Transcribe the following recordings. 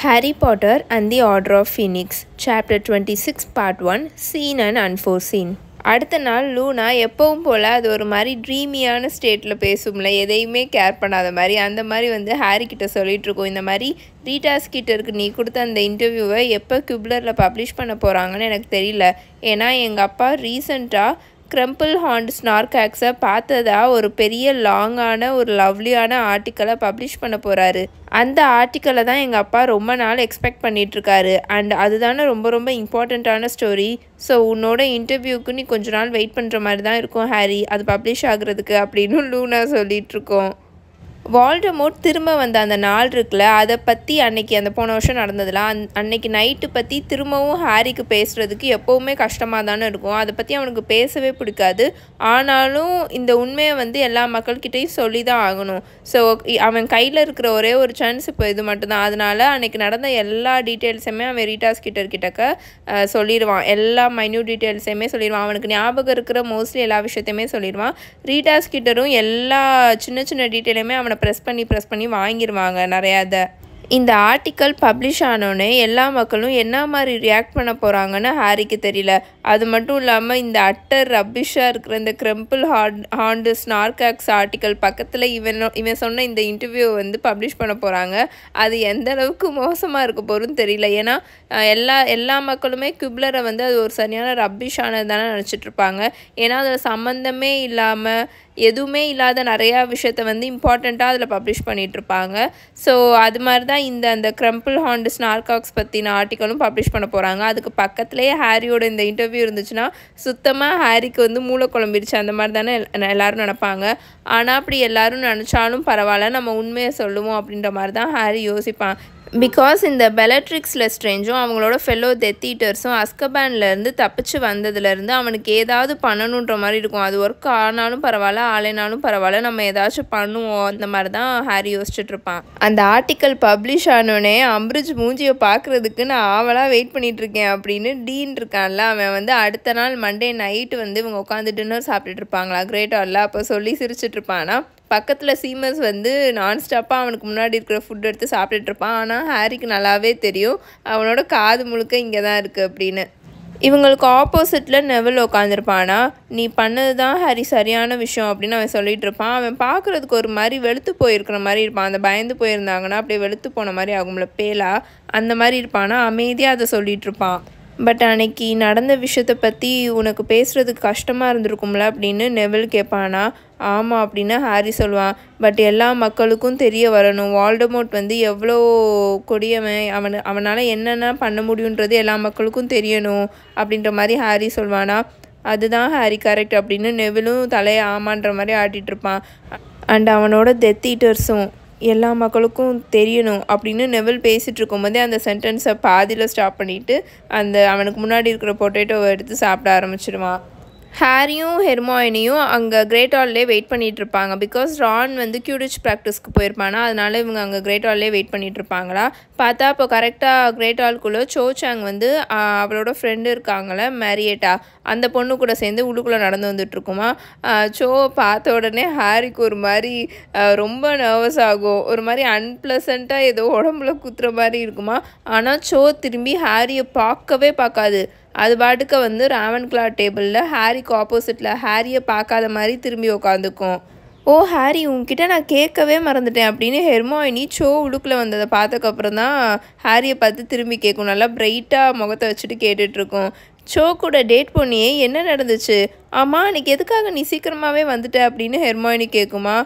Harry Potter and the Order of Phoenix, Chapter 26, Part 1, Seen and Unforeseen. அடுத்த நாள் லூனா எப்பவும் போல் அது ஒரு மாதிரி ட்ரீமியான ஸ்டேட்டில் பேசும்ல, எதையுமே கேர் பண்ணாத மாதிரி அந்த மாதிரி ஹாரி கிட்ட சொல்லிகிட்ருக்கோம். இந்த மாதிரி ரீட்டாஸ் கிட்ட இருக்கு, நீ கொடுத்த அந்த இன்டர்வியூவை எப்போ கியூப்லரில் பப்ளிஷ் பண்ண போகிறாங்கன்னு எனக்கு தெரியல. ஏன்னா எங்கள் அப்பா ரீசண்டாக க்ரம்பிள் ஹார்ன்டு ஸ்னார்காக்ஸை பார்த்ததா ஒரு பெரிய லாங்கான ஒரு லவ்லியான ஆர்டிக்கலை பப்ளிஷ் பண்ண போகிறாரு. அந்த ஆர்டிக்கலை தான் எங்கள் அப்பா ரொம்ப நாள் எக்ஸ்பெக்ட் பண்ணிகிட்ருக்காரு. அண்ட் அதுதானே ரொம்ப ரொம்ப இம்பார்ட்டண்ட்டான ஸ்டோரி. ஸோ உன்னோட இன்டர்வியூக்கு நீ கொஞ்ச நாள் வெயிட் பண்ணுற மாதிரி தான் இருக்கும் ஹாரி, அது பப்ளிஷ் ஆகுறதுக்கு அப்படின்னு லூனா சொல்லிகிட்ருக்கோம். வால்டமோர்ட் திரும்ப வந்த அந்த நாள் இருக்குல்ல, அதை பற்றி அன்னைக்கு அந்த போன வருஷம் நடந்ததில்ல, அன்னைக்கு நைட்டு பற்றி திரும்பவும் ஹாரிக்கு பேசுகிறதுக்கு எப்போவுமே கஷ்டமாக தானே இருக்கும். அதை பற்றி அவனுக்கு பேசவே பிடிக்காது. ஆனாலும் இந்த உண்மையை எல்லா மக்கள்கிட்டையும் சொல்லி தான் ஆகணும். ஸோ அவன் கையில் இருக்கிற ஒரே ஒரு சான்ஸ் இப்போ இது மட்டும்தான். அதனால் அன்னைக்கு நடந்த எல்லா டீட்டெயில்ஸுமே அவன் ரீட்டாஸ் கிட்டக்க சொல்லிடுவான். எல்லா மைன்யூட் டீட்டெயில்ஸையுமே சொல்லிடுவான். அவனுக்கு ஞாபகம் இருக்கிற மோஸ்ட்லி எல்லா விஷயத்தையுமே சொல்லிடுவான். ரீட்டாஸ் கிட்டரும் எல்லா சின்ன சின்ன டீட்டெயிலுமே அவனை ப்ரெஸ் பண்ணி வாங்கிடுவாங்க நிறையாத. இந்த ஆர்டிக்கல் பப்ளிஷ் ஆனோடனே எல்லா மக்களும் என்ன மாதிரி ரியாக்ட் பண்ண போகிறாங்கன்னு ஹாரிக்கு தெரியல. அது மட்டும் இல்லாமல் இந்த அட்டர் ரப்பிஷாக இருக்கிற இந்த க்ரம்பிள் ஹார்ன்டு ஸ்னார்காக்ஸ் ஆர்டிக்கல் பக்கத்தில் இவன் சொன்ன இந்த இன்டர்வியூ பப்ளிஷ் பண்ண போகிறாங்க. அது எந்த அளவுக்கு மோசமாக இருக்க போகிறதுன்னு தெரியல. ஏன்னா எல்லா மக்களுமே கியூப்லரை அது ஒரு சரியான ரப்பிஷானது தானே நினச்சிட்ருப்பாங்க. ஏன்னா அதில் சம்மந்தமே இல்லாமல் எதுவுமே இல்லாத நிறையா விஷயத்த இம்பார்ட்டண்ட்டாக அதில் பப்ளிஷ் பண்ணிகிட்ருப்பாங்க. ஸோ அது மாதிரி தான் அந்த க்ரம்பிள் ஹார்ன்டு ஸ்னார்காக்ஸ் பற்றின ஆர்டிக்கலும் பப்ளிஷ் பண்ண போகிறாங்க. அதுக்கு பக்கத்துலேயே ஹாரியோட இந்த இன்டர்வியூ இருந்துச்சுன்னா சுத்தமாக ஹாரிக்கு மூளை குழம்பிடுச்சு அந்த மாதிரி தானே எல்லோரும் நினப்பாங்க. ஆனால் அப்படி எல்லோரும் நினச்சாலும் பரவாயில்ல, நம்ம உண்மையை சொல்லுவோம் அப்படின்ற மாதிரி தான் ஹாரி யோசிப்பான். பிகாஸ் இந்த பெலட்ரிக்ஸ் லெஸ்ட்ரேஞ்சும் அவங்களோட ஃபெல்லோ டெத் ஈட்டர்ஸும் அஸ்கபான்லேருந்து தப்பிச்சு வந்ததுலேருந்து அவனுக்கு ஏதாவது பண்ணணுன்ற மாதிரி இருக்கும். அது ஒர்க் ஆனாலும் பரவாயில்ல, ஆலைனாலும் பரவாயில்ல, நம்ம ஏதாச்சும் பண்ணுவோம் அந்த மாதிரி தான் ஹாரி யோசிச்சுட்ருப்பான். அந்த ஆர்டிக்கல் பப்ளிஷ் ஆனோடனே அம்பிரிட்ஜ் மூஞ்சியை பார்க்குறதுக்கு நான் ஆவலாக வெயிட் பண்ணிகிட்ருக்கேன் அப்படின்னு டீன் இருக்கான்ல, அவன் அடுத்த நாள் மண்டே நைட்டு இவங்க உட்காந்து டின்னர் சாப்பிட்டுட்டு இருப்பாங்களா கிரேட் ஹாலில். அப்போ சொல்லி சிரிச்சிட்ருப்பானா பக்கத்தில் சீமஸ் நான்ஸ்டாப்பாக அவனுக்கு முன்னாடி இருக்கிற ஃபுட் எடுத்து சாப்பிட்டுட்ருப்பான். ஆனால் ஹாரிக்கு நல்லாவே தெரியும் அவனோட காது முழுக்க இங்கே தான் இருக்குது அப்படின்னு. இவங்களுக்கு ஆப்போசிட்டில் நெவில் உட்காந்துருப்பானா, நீ பண்ணது தான் ஹாரி சரியான விஷயம் அப்படின்னு அவன் சொல்லிகிட்டு இருப்பான். அவன் பார்க்குறதுக்கு ஒரு மாதிரி வெளுத்து போயிருக்கிற மாதிரி இருப்பான். அந்த பயந்து போயிருந்தாங்கன்னா அப்படியே வெளுத்து போன மாதிரி ஆகும்ல பேலா, அந்த மாதிரி இருப்பானா அமைதியாக அதை சொல்லிகிட்டு இருப்பான். பட் அன்னைக்கு நடந்த விஷயத்தை பற்றி உனக்கு பேசுகிறதுக்கு கஷ்டமாக இருந்திருக்கும்ல அப்படின்னு நெவில் கேட்பானா. ஆமாம் அப்படின்னு ஹாரி சொல்லுவான். பட் எல்லா மக்களுக்கும் தெரிய வரணும், வால்டமோர்ட் எவ்வளோ கொடியவன், அவனால் என்னென்ன பண்ண முடியுன்றது எல்லா மக்களுக்கும் தெரியணும் அப்படின்ற மாதிரி ஹாரி சொல்வானா. அதுதான் ஹாரி கரெக்ட் அப்படின்னு நெவிலும் தலையை ஆமான்ற மாதிரி ஆட்டிகிட்ருப்பான். அண்ட் அவனோட டெத் ஈட்டர்ஸும் எல்லா மக்களுக்கும் தெரியணும் அப்படின்னு நெவில் பேசிகிட்டு இருக்கும்போதே அந்த சென்டென்ஸை பாதியில் ஸ்டாப் பண்ணிவிட்டு அவனுக்கு முன்னாடி இருக்கிற பொட்டேட்டோவை எடுத்து சாப்பிட ஆரம்பிச்சிடுவான். ஹாரியும் ஹெர்மாயினியும் அங்கே கிரேட் ஹால்லே வெயிட் பண்ணிகிட்டு இருப்பாங்க. பிகாஸ் ரான் கியூடிச் ப்ராக்டிஸ்க்கு போயிருப்பானா, அதனால இவங்க அங்கே கிரேட் ஹால்லே வெயிட் பண்ணிகிட்டு இருப்பாங்களா. பார்த்தா இப்போ கரெக்டாக கிரேட் ஹால்குள்ளே சோச்சாங் அவளோட ஃப்ரெண்டு இருக்காங்களே மேரியேட்டா, அந்த பொண்ணு கூட சேர்ந்து உள்ளுக்குள்ளே நடந்து வந்துட்டுருக்குமா. சோவை பார்த்த உடனே ஹாரிக்கு ஒரு மாதிரி ரொம்ப நர்வஸ் ஆகும். ஒரு மாதிரி அன்பிளசண்ட்டாக ஏதோ உடம்புல குத்துற மாதிரி இருக்குமா. ஆனால் சோ திரும்பி ஹாரியை பார்க்கவே பார்க்காது. அது பாட்டுக்கு ராவன்க்ளா டேபிளில் ஹாரிக்கு ஆப்போசிட்டில் ஹாரியை பார்க்காத மாதிரி திரும்பி உட்காந்துக்கும். ஓ ஹாரி, உங்ககிட்ட நான் கேட்கவே மறந்துட்டேன் அப்படின்னு ஹெர்மாயினி சோ உள்ளுக்குள்ளே வந்ததை பார்த்ததுக்கப்புறம் தான் ஹாரியை பார்த்து திரும்பி கேட்கும். நல்லா பிரைட்டாக முகத்தை வச்சுட்டு கேட்டுட்ருக்கோம். சோ கூட டேட் பண்ணியே என்ன நடந்துச்சு, ஆமாம் அன்றைக்கி எதுக்காக நீ சீக்கிரமாகவே வந்துட்ட அப்படின்னு ஹெர்மாயினி கேட்குமா.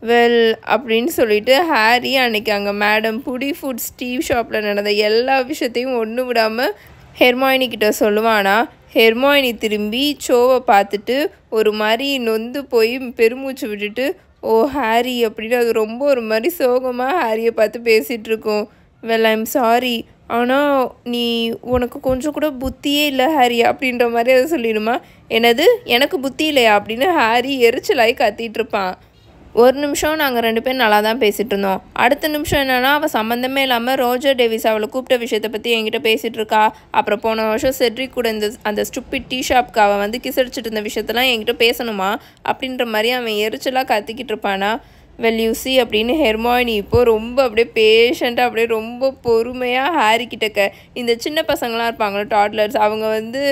வெல் அப்படின்னு சொல்லிட்டு ஹாரி அன்றைக்கி அங்கே மேடம் புடி ஃபுட் ஸ்டீவ் ஷாப்பில் நடந்த எல்லா விஷயத்தையும் ஒன்று விடாமல் ஹெர்மாயினி கிட்ட சொல்லுவானா. ஹெர்மாயினி திரும்பி சோவை பார்த்துட்டு ஒரு மாதிரி நொந்து போய் பெருமூச்சு விட்டுட்டு ஓ ஹாரி அப்படின்னு அது ரொம்ப ஒரு மாதிரி சோகமாக ஹாரியை பார்த்து பேசிகிட்ருக்கோம். வெல் ஐம் சாரி, ஆனால் உனக்கு கொஞ்சம் கூட புத்தியே இல்லை ஹாரி அப்படின்ற மாதிரி அதை சொல்லிடுமா. என்னது எனக்கு புத்தி இல்லையா அப்படின்னு ஹாரி எரிச்சலாகி கத்திகிட்ருப்பான். ஒரு நிமிஷம் நாங்கள் 2 பேரும் நல்லா தான் பேசிகிட்டு இருந்தோம். அடுத்த நிமிஷம் என்னென்னா அவள் சம்மந்தமே இல்லாமல் ரோஜர் டேவிஸ் அவளை கூப்பிட்ட விஷயத்தை பற்றி என்கிட்ட பேசிகிட்டு இருக்கா. அப்புறம் போன வருஷம் செட்ரிக் கூட அந்த ஸ்டூப்பிட் டீ ஷாப்க்கு அவள் கிசடிச்சிட்டு இருந்த விஷயத்தெல்லாம் என்கிட்ட பேசணுமா அப்படின்ற மாதிரி அவன் எரிச்சலாக கத்திக்கிட்டு இருப்பானா. வெல் யூ சி அப்படின்னு ஹெர்மாயினி இப்போது ரொம்ப அப்படியே பேஷண்ட்டாக அப்படியே ரொம்ப பொறுமையாக ஹாரி கிட்டக்க இந்த சின்ன பசங்களாம் இருப்பாங்களா டாட்லர்ஸ், அவங்க வந்து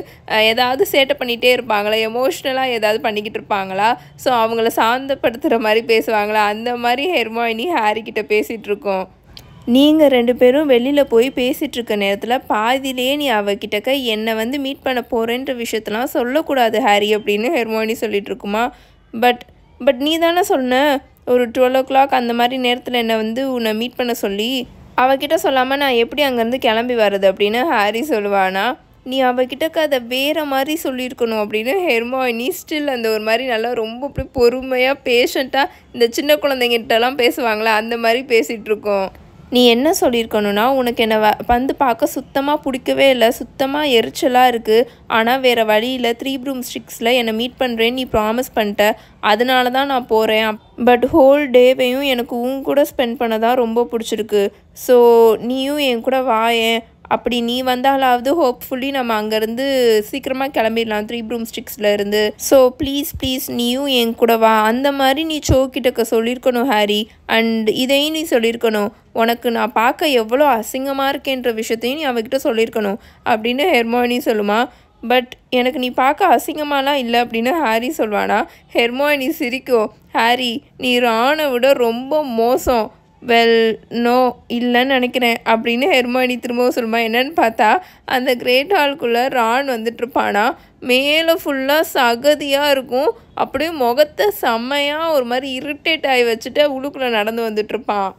ஏதாவது சேட்டை பண்ணிகிட்டே இருப்பாங்களா, எமோஷ்னலாக ஏதாவது பண்ணிக்கிட்டு இருப்பாங்களா, ஸோ அவங்கள சாந்தப்படுத்துகிற மாதிரி பேசுவாங்களா, அந்த மாதிரி ஹெர்மாயினி ஹாரி கிட்ட பேசிகிட்டு இருக்கோம். நீங்கள் 2 பேரும் வெளியில் போய் பேசிகிட்ருக்க நேரத்தில் பாதியிலேயே நீ அவகிட்டக்க என்னை வந்து மீட் பண்ண போகிறேன்ற விஷயத்தெல்லாம் சொல்லக்கூடாது ஹாரி அப்படின்னு ஹெர்மாயினி சொல்லிட்டு இருக்குமா. பட் நீ தானே சொன்ன ஒரு 12 o'clock அந்த மாதிரி நேரத்தில் என்னை வந்து உன்னை மீட் பண்ண சொல்லி, அவகிட்ட சொல்லாமல் நான் எப்படி அங்கேருந்து கிளம்பி வர்றது அப்படின்னு ஹாரி சொல்லுவானா. நீ அவகிட்டக்க அதை வேறு மாதிரி சொல்லியிருக்கணும் அப்படின்னு ஹெர்மாயினி ஸ்டில் அந்த ஒரு மாதிரி நல்லா ரொம்ப அப்படி பொறுமையாக பேஷண்ட்டாக இந்த சின்ன குழந்தைங்கிட்டலாம் பேசுவாங்களா அந்த மாதிரி பேசிகிட்டு இருக்கோம். நீ என்ன சொல்லியிருக்கணும்னா, உனக்கு என்னை வந்து பார்க்க சுத்தமாக பிடிக்கவே இல்லை, சுத்தமாக எரிச்சலாக இருக்குது, ஆனால் வேறு வழியில் 3 broomsticks என்னை மீட் பண்ணுறேன்னு நீ ப்ராமிஸ் பண்ணிட்ட, அதனால தான் நான் போகிறேன். பட் ஹோல் டேவையும் எனக்கு உன் கூட ஸ்பெண்ட் பண்ண தான் ரொம்ப பிடிச்சிருக்கு. ஸோ நீயும் என் கூட வாயேன், அப்படி நீ வந்தாலாவது ஹோப்ஃபுல்லி நம்ம அங்கேருந்து சீக்கிரமாக கிளம்பிடலாம் 3 broomsticks இருந்து. ஸோ ப்ளீஸ் நீயும் என் கூட வா, அந்த மாதிரி நீ சோக்கிட்டக்க சொல்லியிருக்கணும் ஹாரி. அண்ட் இதையும் நீ சொல்லியிருக்கணும், உனக்கு நான் பார்க்க எவ்வளோ அசிங்கமாக இருக்கேன்ற விஷயத்தையும் நீ அவகிட்ட சொல்லியிருக்கணும் அப்படின்னு ஹெர்மாயினி சொல்லுமா. பட் எனக்கு நீ பார்க்க அசிங்கமாலாம் இல்லை அப்படின்னு ஹாரி சொல்வானா. ஹெர்மாயினி சிரிக்கும். ஹாரி, நீ ரானை விட ரொம்ப மோசம். வெல் நோ இல்லைன்னு நினைக்கிறேன் அப்படின்னு ஹெர்மாயினி திரும்பவும் சொல்லுமா. என்னன்னு பார்த்தா அந்த கிரேட் ஹால்குள்ளே ரான் வந்துட்டுருப்பானா. மேலே ஃபுல்லாக சகதியாக இருக்கும், அப்படியே முகத்தை செம்மையாக ஒரு மாதிரி இரிட்டேட் ஆகி வச்சுட்டு உள்ளுக்குள்ளே நடந்து வந்துட்டுருப்பான்.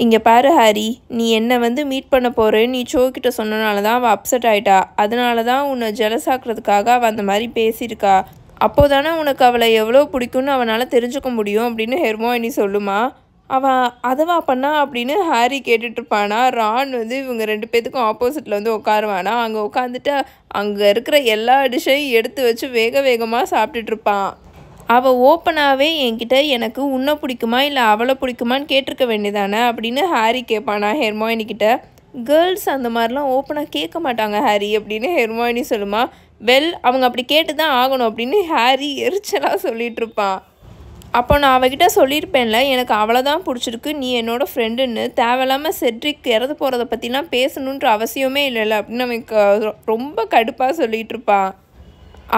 இங்கே பாரு ஹாரி, நீ என்னை வந்து மீட் பண்ண போகிறேன்னு நீ சோக்கிட்ட சொன்னனால தான் அவள் அப்செட் ஆகிட்டா, அதனால தான் உன்னை ஜெலஸ் ஆக்குறதுக்காக அவள் அந்த மாதிரி பேசியிருக்கா. அப்போது தானே உனக்கு அவளை எவ்வளோ பிடிக்கும்னு அவனால் தெரிஞ்சுக்க முடியும் அப்படின்னு ஹெர்மாயினி சொல்லுமா. அவன் அதவா பண்ணா அப்படின்னு ஹாரி கேட்டுட்ருப்பானா. ரான் வந்து இவங்க 2 பேத்துக்கும் ஆப்போசிட்டில் வந்து உட்காருவானா. அங்கே உட்காந்துட்டு அங்கே இருக்கிற எல்லா டிஷ்ஷையும் எடுத்து வச்சு வேகமாக சாப்பிட்டுட்ருப்பான். அவள் ஓப்பனாகவே என்கிட்ட எனக்கு உன்னை பிடிக்குமா இல்லை அவளை பிடிக்குமான்னு கேட்டிருக்க வேண்டியதானே அப்படின்னு ஹாரி கேட்பானா ஹெர்மாயினிக்கிட்ட. கேர்ள்ஸ் அந்த மாதிரிலாம் ஓப்பனாக கேட்க மாட்டாங்க ஹாரி அப்படின்னு ஹெர்மாயினி சொல்லுமா. வெல் அவங்க அப்படி கேட்டு தான் ஆகணும் அப்படின்னு ஹாரி எரிச்சலாக சொல்லிகிட்ருப்பான். அப்போ நான் அவகிட்ட சொல்லியிருப்பேன்ல, எனக்கு அவளை தான் பிடிச்சிருக்கு, நீ என்னோடய ஃப்ரெண்டுன்னு, தேவையில்லாமல் செட்ரிக் இறந்து போகிறத பற்றிலாம் பேசணுன்ற அவசியமே இல்லைல்ல அப்படின்னு அவனுக்கு ரொம்ப கடுப்பாக சொல்லிகிட்ருப்பான்.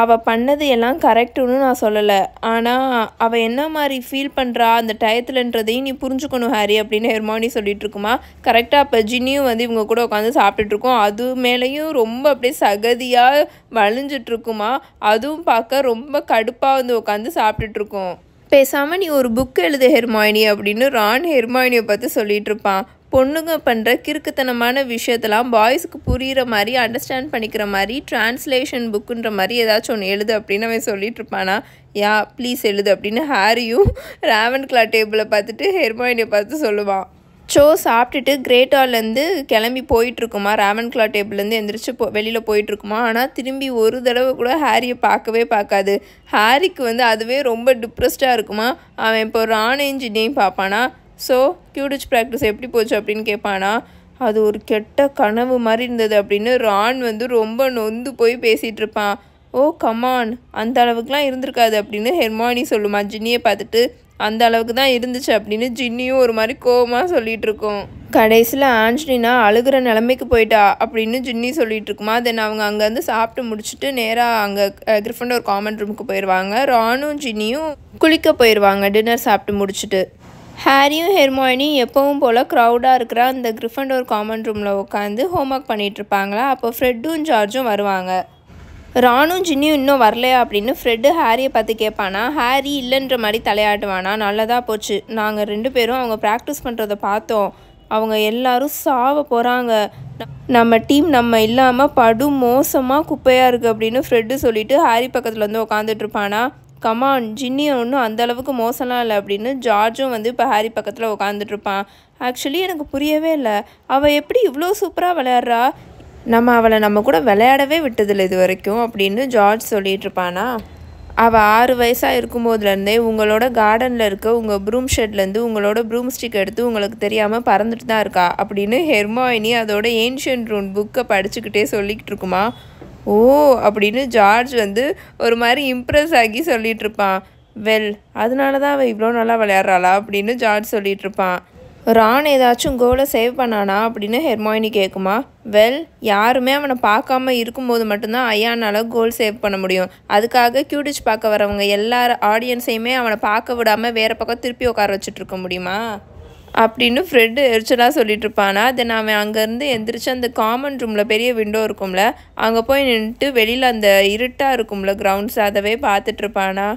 அவள் பண்ணது எல்லாம் கரெக்டுன்னு நான் சொல்லலை, ஆனால் அவள் என்ன மாதிரி ஃபீல் பண்ணுறா அந்த டயத்துலன்றதையும் நீ புரிஞ்சுக்கணும் ஹாரி அப்படின்னு ஹெர்மாயினி சொல்லிகிட்ருக்குமா. கரெக்டாக அப்போ ஜின்னியும் வந்து இவங்க கூட உட்காந்து சாப்பிட்டுட்ருக்கோம். அது மேலேயும் ரொம்ப அப்படியே சகதியாக வலிஞ்சிட்ருக்குமா. அதுவும் பார்க்க ரொம்ப கடுப்பாக வந்து உட்காந்து சாப்பிட்டுட்ருக்கோம். பேசாமல் நீ ஒரு புக் எழுது ஹெர்மாயினி அப்படின்னு ரான் ஹெர்மாயினியை பார்த்து சொல்லிகிட்டு இருப்பான். பொண்ணுங்க பண்ணுற கிறுக்குத்தனமான விஷயத்தெல்லாம் பாய்ஸுக்கு புரிகிற மாதிரி அண்டர்ஸ்டாண்ட் பண்ணிக்கிற மாதிரி டிரான்ஸ்லேஷன் புக்குன்ற மாதிரி ஏதாச்சும் ஒன்று எழுது அப்படின்னு அவன் சொல்லிட்டு இருப்பானா. யா ப்ளீஸ் எழுது அப்படின்னு ஹாரியும் ராவன்க்ளா டேபிளை பார்த்துட்டு ஹெர்மாயினியை பார்த்து சொல்லுவான். ஷோ சாப்பிட்டுட்டு கிரேட் ஹால்லேருந்து கிளம்பி போயிட்டுருக்குமா. ராவன்க்ளா டேபிள்லேருந்து எந்திரிச்சு வெளியில் போயிட்டுருக்குமா. ஆனால் திரும்பி ஒரு தடவை கூட ஹாரியை பார்க்கவே பார்க்காது. ஹாரிக்கு வந்து அதுவே ரொம்ப டிப்ரெஸ்டாக இருக்குமா. அவன் இப்போ ரானையும் ஜின்னையும் பார்ப்பானா. ஸோ கியூடிச் ப்ராக்டிஸ் எப்படி போச்சு அப்படின்னு கேட்பானா. அது ஒரு கெட்ட கனவு மாதிரி இருந்தது அப்படின்னு ரான் வந்து ரொம்ப நொந்து போய் பேசிகிட்டு இருப்பான். ஓ கமான், அந்த அளவுக்குலாம் இருந்திருக்காது அப்படின்னு ஹெர்மாயினி சொல்லுமா ஜின்னியை பார்த்துட்டு. அந்த அளவுக்கு தான் இருந்துச்சு அப்படின்னு ஜின்னியும் ஒரு மாதிரி கோவமாக சொல்லிகிட்டு இருக்கோம். கடைசியில் ஆஞ்சலினா அழுகிற நிலைமைக்கு போயிட்டா அப்படின்னு ஜின்னி சொல்லிகிட்டு இருக்குமா. தென் அவங்க அங்கேருந்து சாப்பிட்டு முடிச்சுட்டு நேராக அங்கே கிரிஃபண்டோர் காமன் ரூமுக்கு போயிடுவாங்க. ரானும் ஜின்னியும் குளிக்க போயிடுவாங்க டின்னர் சாப்பிட்டு முடிச்சுட்டு. ஹாரியும் ஹெர்மாயினியும் எப்பவும் போல் க்ரௌடாக இருக்கிற அந்த கிரிஃபண்டோர் காமன் ரூமில் உட்காந்து ஹோம்ஒர்க் பண்ணிகிட்ருப்பாங்களா. அப்போ ஃப்ரெட்டும் ஜார்ஜும் வருவாங்க. ரானும் ஜின்னியும் இன்னும் வரலையா அப்படின்னு ஃப்ரெட்டு ஹாரியை பார்த்து கேட்பானா. ஹாரி இல்லைன்ற மாதிரி தலையாட்டுவானா. நல்லதாக போச்சு, நாங்கள் 2 பேரும் அவங்க ப்ராக்டிஸ் பண்ணுறதை பார்த்தோம், அவங்க எல்லாரும் சாவ போகிறாங்க, நம்ம டீம் நம்ம இல்லாமல் படு மோசமாக குப்பையாக இருக்குது அப்படின்னு ஃப்ரெட்டு சொல்லிவிட்டு ஹாரி பக்கத்தில் வந்து உட்காந்துட்ருப்பானா. கமான், ஜின்னி ஒன்றும் அந்தளவுக்கு மோசம்லாம் இல்லை அப்படின்னு ஜார்ஜும் வந்து இப்போ ஹாரி பக்கத்தில் உட்காந்துட்ருப்பான். ஆக்சுவலி எனக்கு புரியவே இல்லை, அவள் எப்படி இவ்வளோ சூப்பராக விளையாடுறா, நம்ம அவளை நம்ம கூட விளையாடவே விட்டதில்லை இது வரைக்கும் அப்படின்னு ஜார்ஜ் சொல்லிகிட்ருப்பானா. அவள் 6 வயசாக இருக்கும்போதுலேருந்தே உங்களோட கார்டனில் இருக்க உங்கள் ப்ரூம் ஷெட்லேருந்து உங்களோட ப்ரூம் ஸ்டிக் எடுத்து உங்களுக்கு தெரியாமல் பறந்துட்டு தான் இருக்கா அப்படின்னு ஹெர்மாயினி அதோட ஏன்ஷியன்ட் ரூன் புக்கை படிச்சுக்கிட்டே சொல்லிக்கிட்டு இருக்குமா. ஓ அப்படின்னு ஜார்ஜ் வந்து ஒரு மாதிரி இம்ப்ரெஸ் ஆகி சொல்லிகிட்ருப்பான். வெல் அதனால தான் அவள் இவ்வளோ நல்லா விளையாடுறாளா அப்படின்னு ஜார்ஜ் சொல்லிட்டு இருப்பான். ரான் ஏதாச்சும் கோலை சேவ் பண்ணானா அப்படின்னு ஹெர்மாயினி கேட்குமா. வெல் யாருமே அவனை பார்க்காம இருக்கும்போது மட்டும்தான் ஐயானால் கோல் சேவ் பண்ண முடியும். அதுக்காக கியூடிச் பார்க்க வரவங்க எல்லா ஆடியன்ஸையுமே அவனை பார்க்க விடாமல் வேறு பக்கம் திருப்பி உட்கார வச்சுட்டு இருக்க முடியுமா அப்படின்னு ஃப்ரெட்டு எரிச்சலாக சொல்லிட்டு இருப்பானா. தென் அவன் அங்கேருந்து எந்திரிச்சு அந்த காமன் ரூமில் பெரிய விண்டோ இருக்கும்ல அங்கே போய் நின்றுட்டு வெளியில் அந்த இருட்டாக இருக்கும்ல கிரவுண்ட்ஸ் அதவே பார்த்துட்ருப்பானா.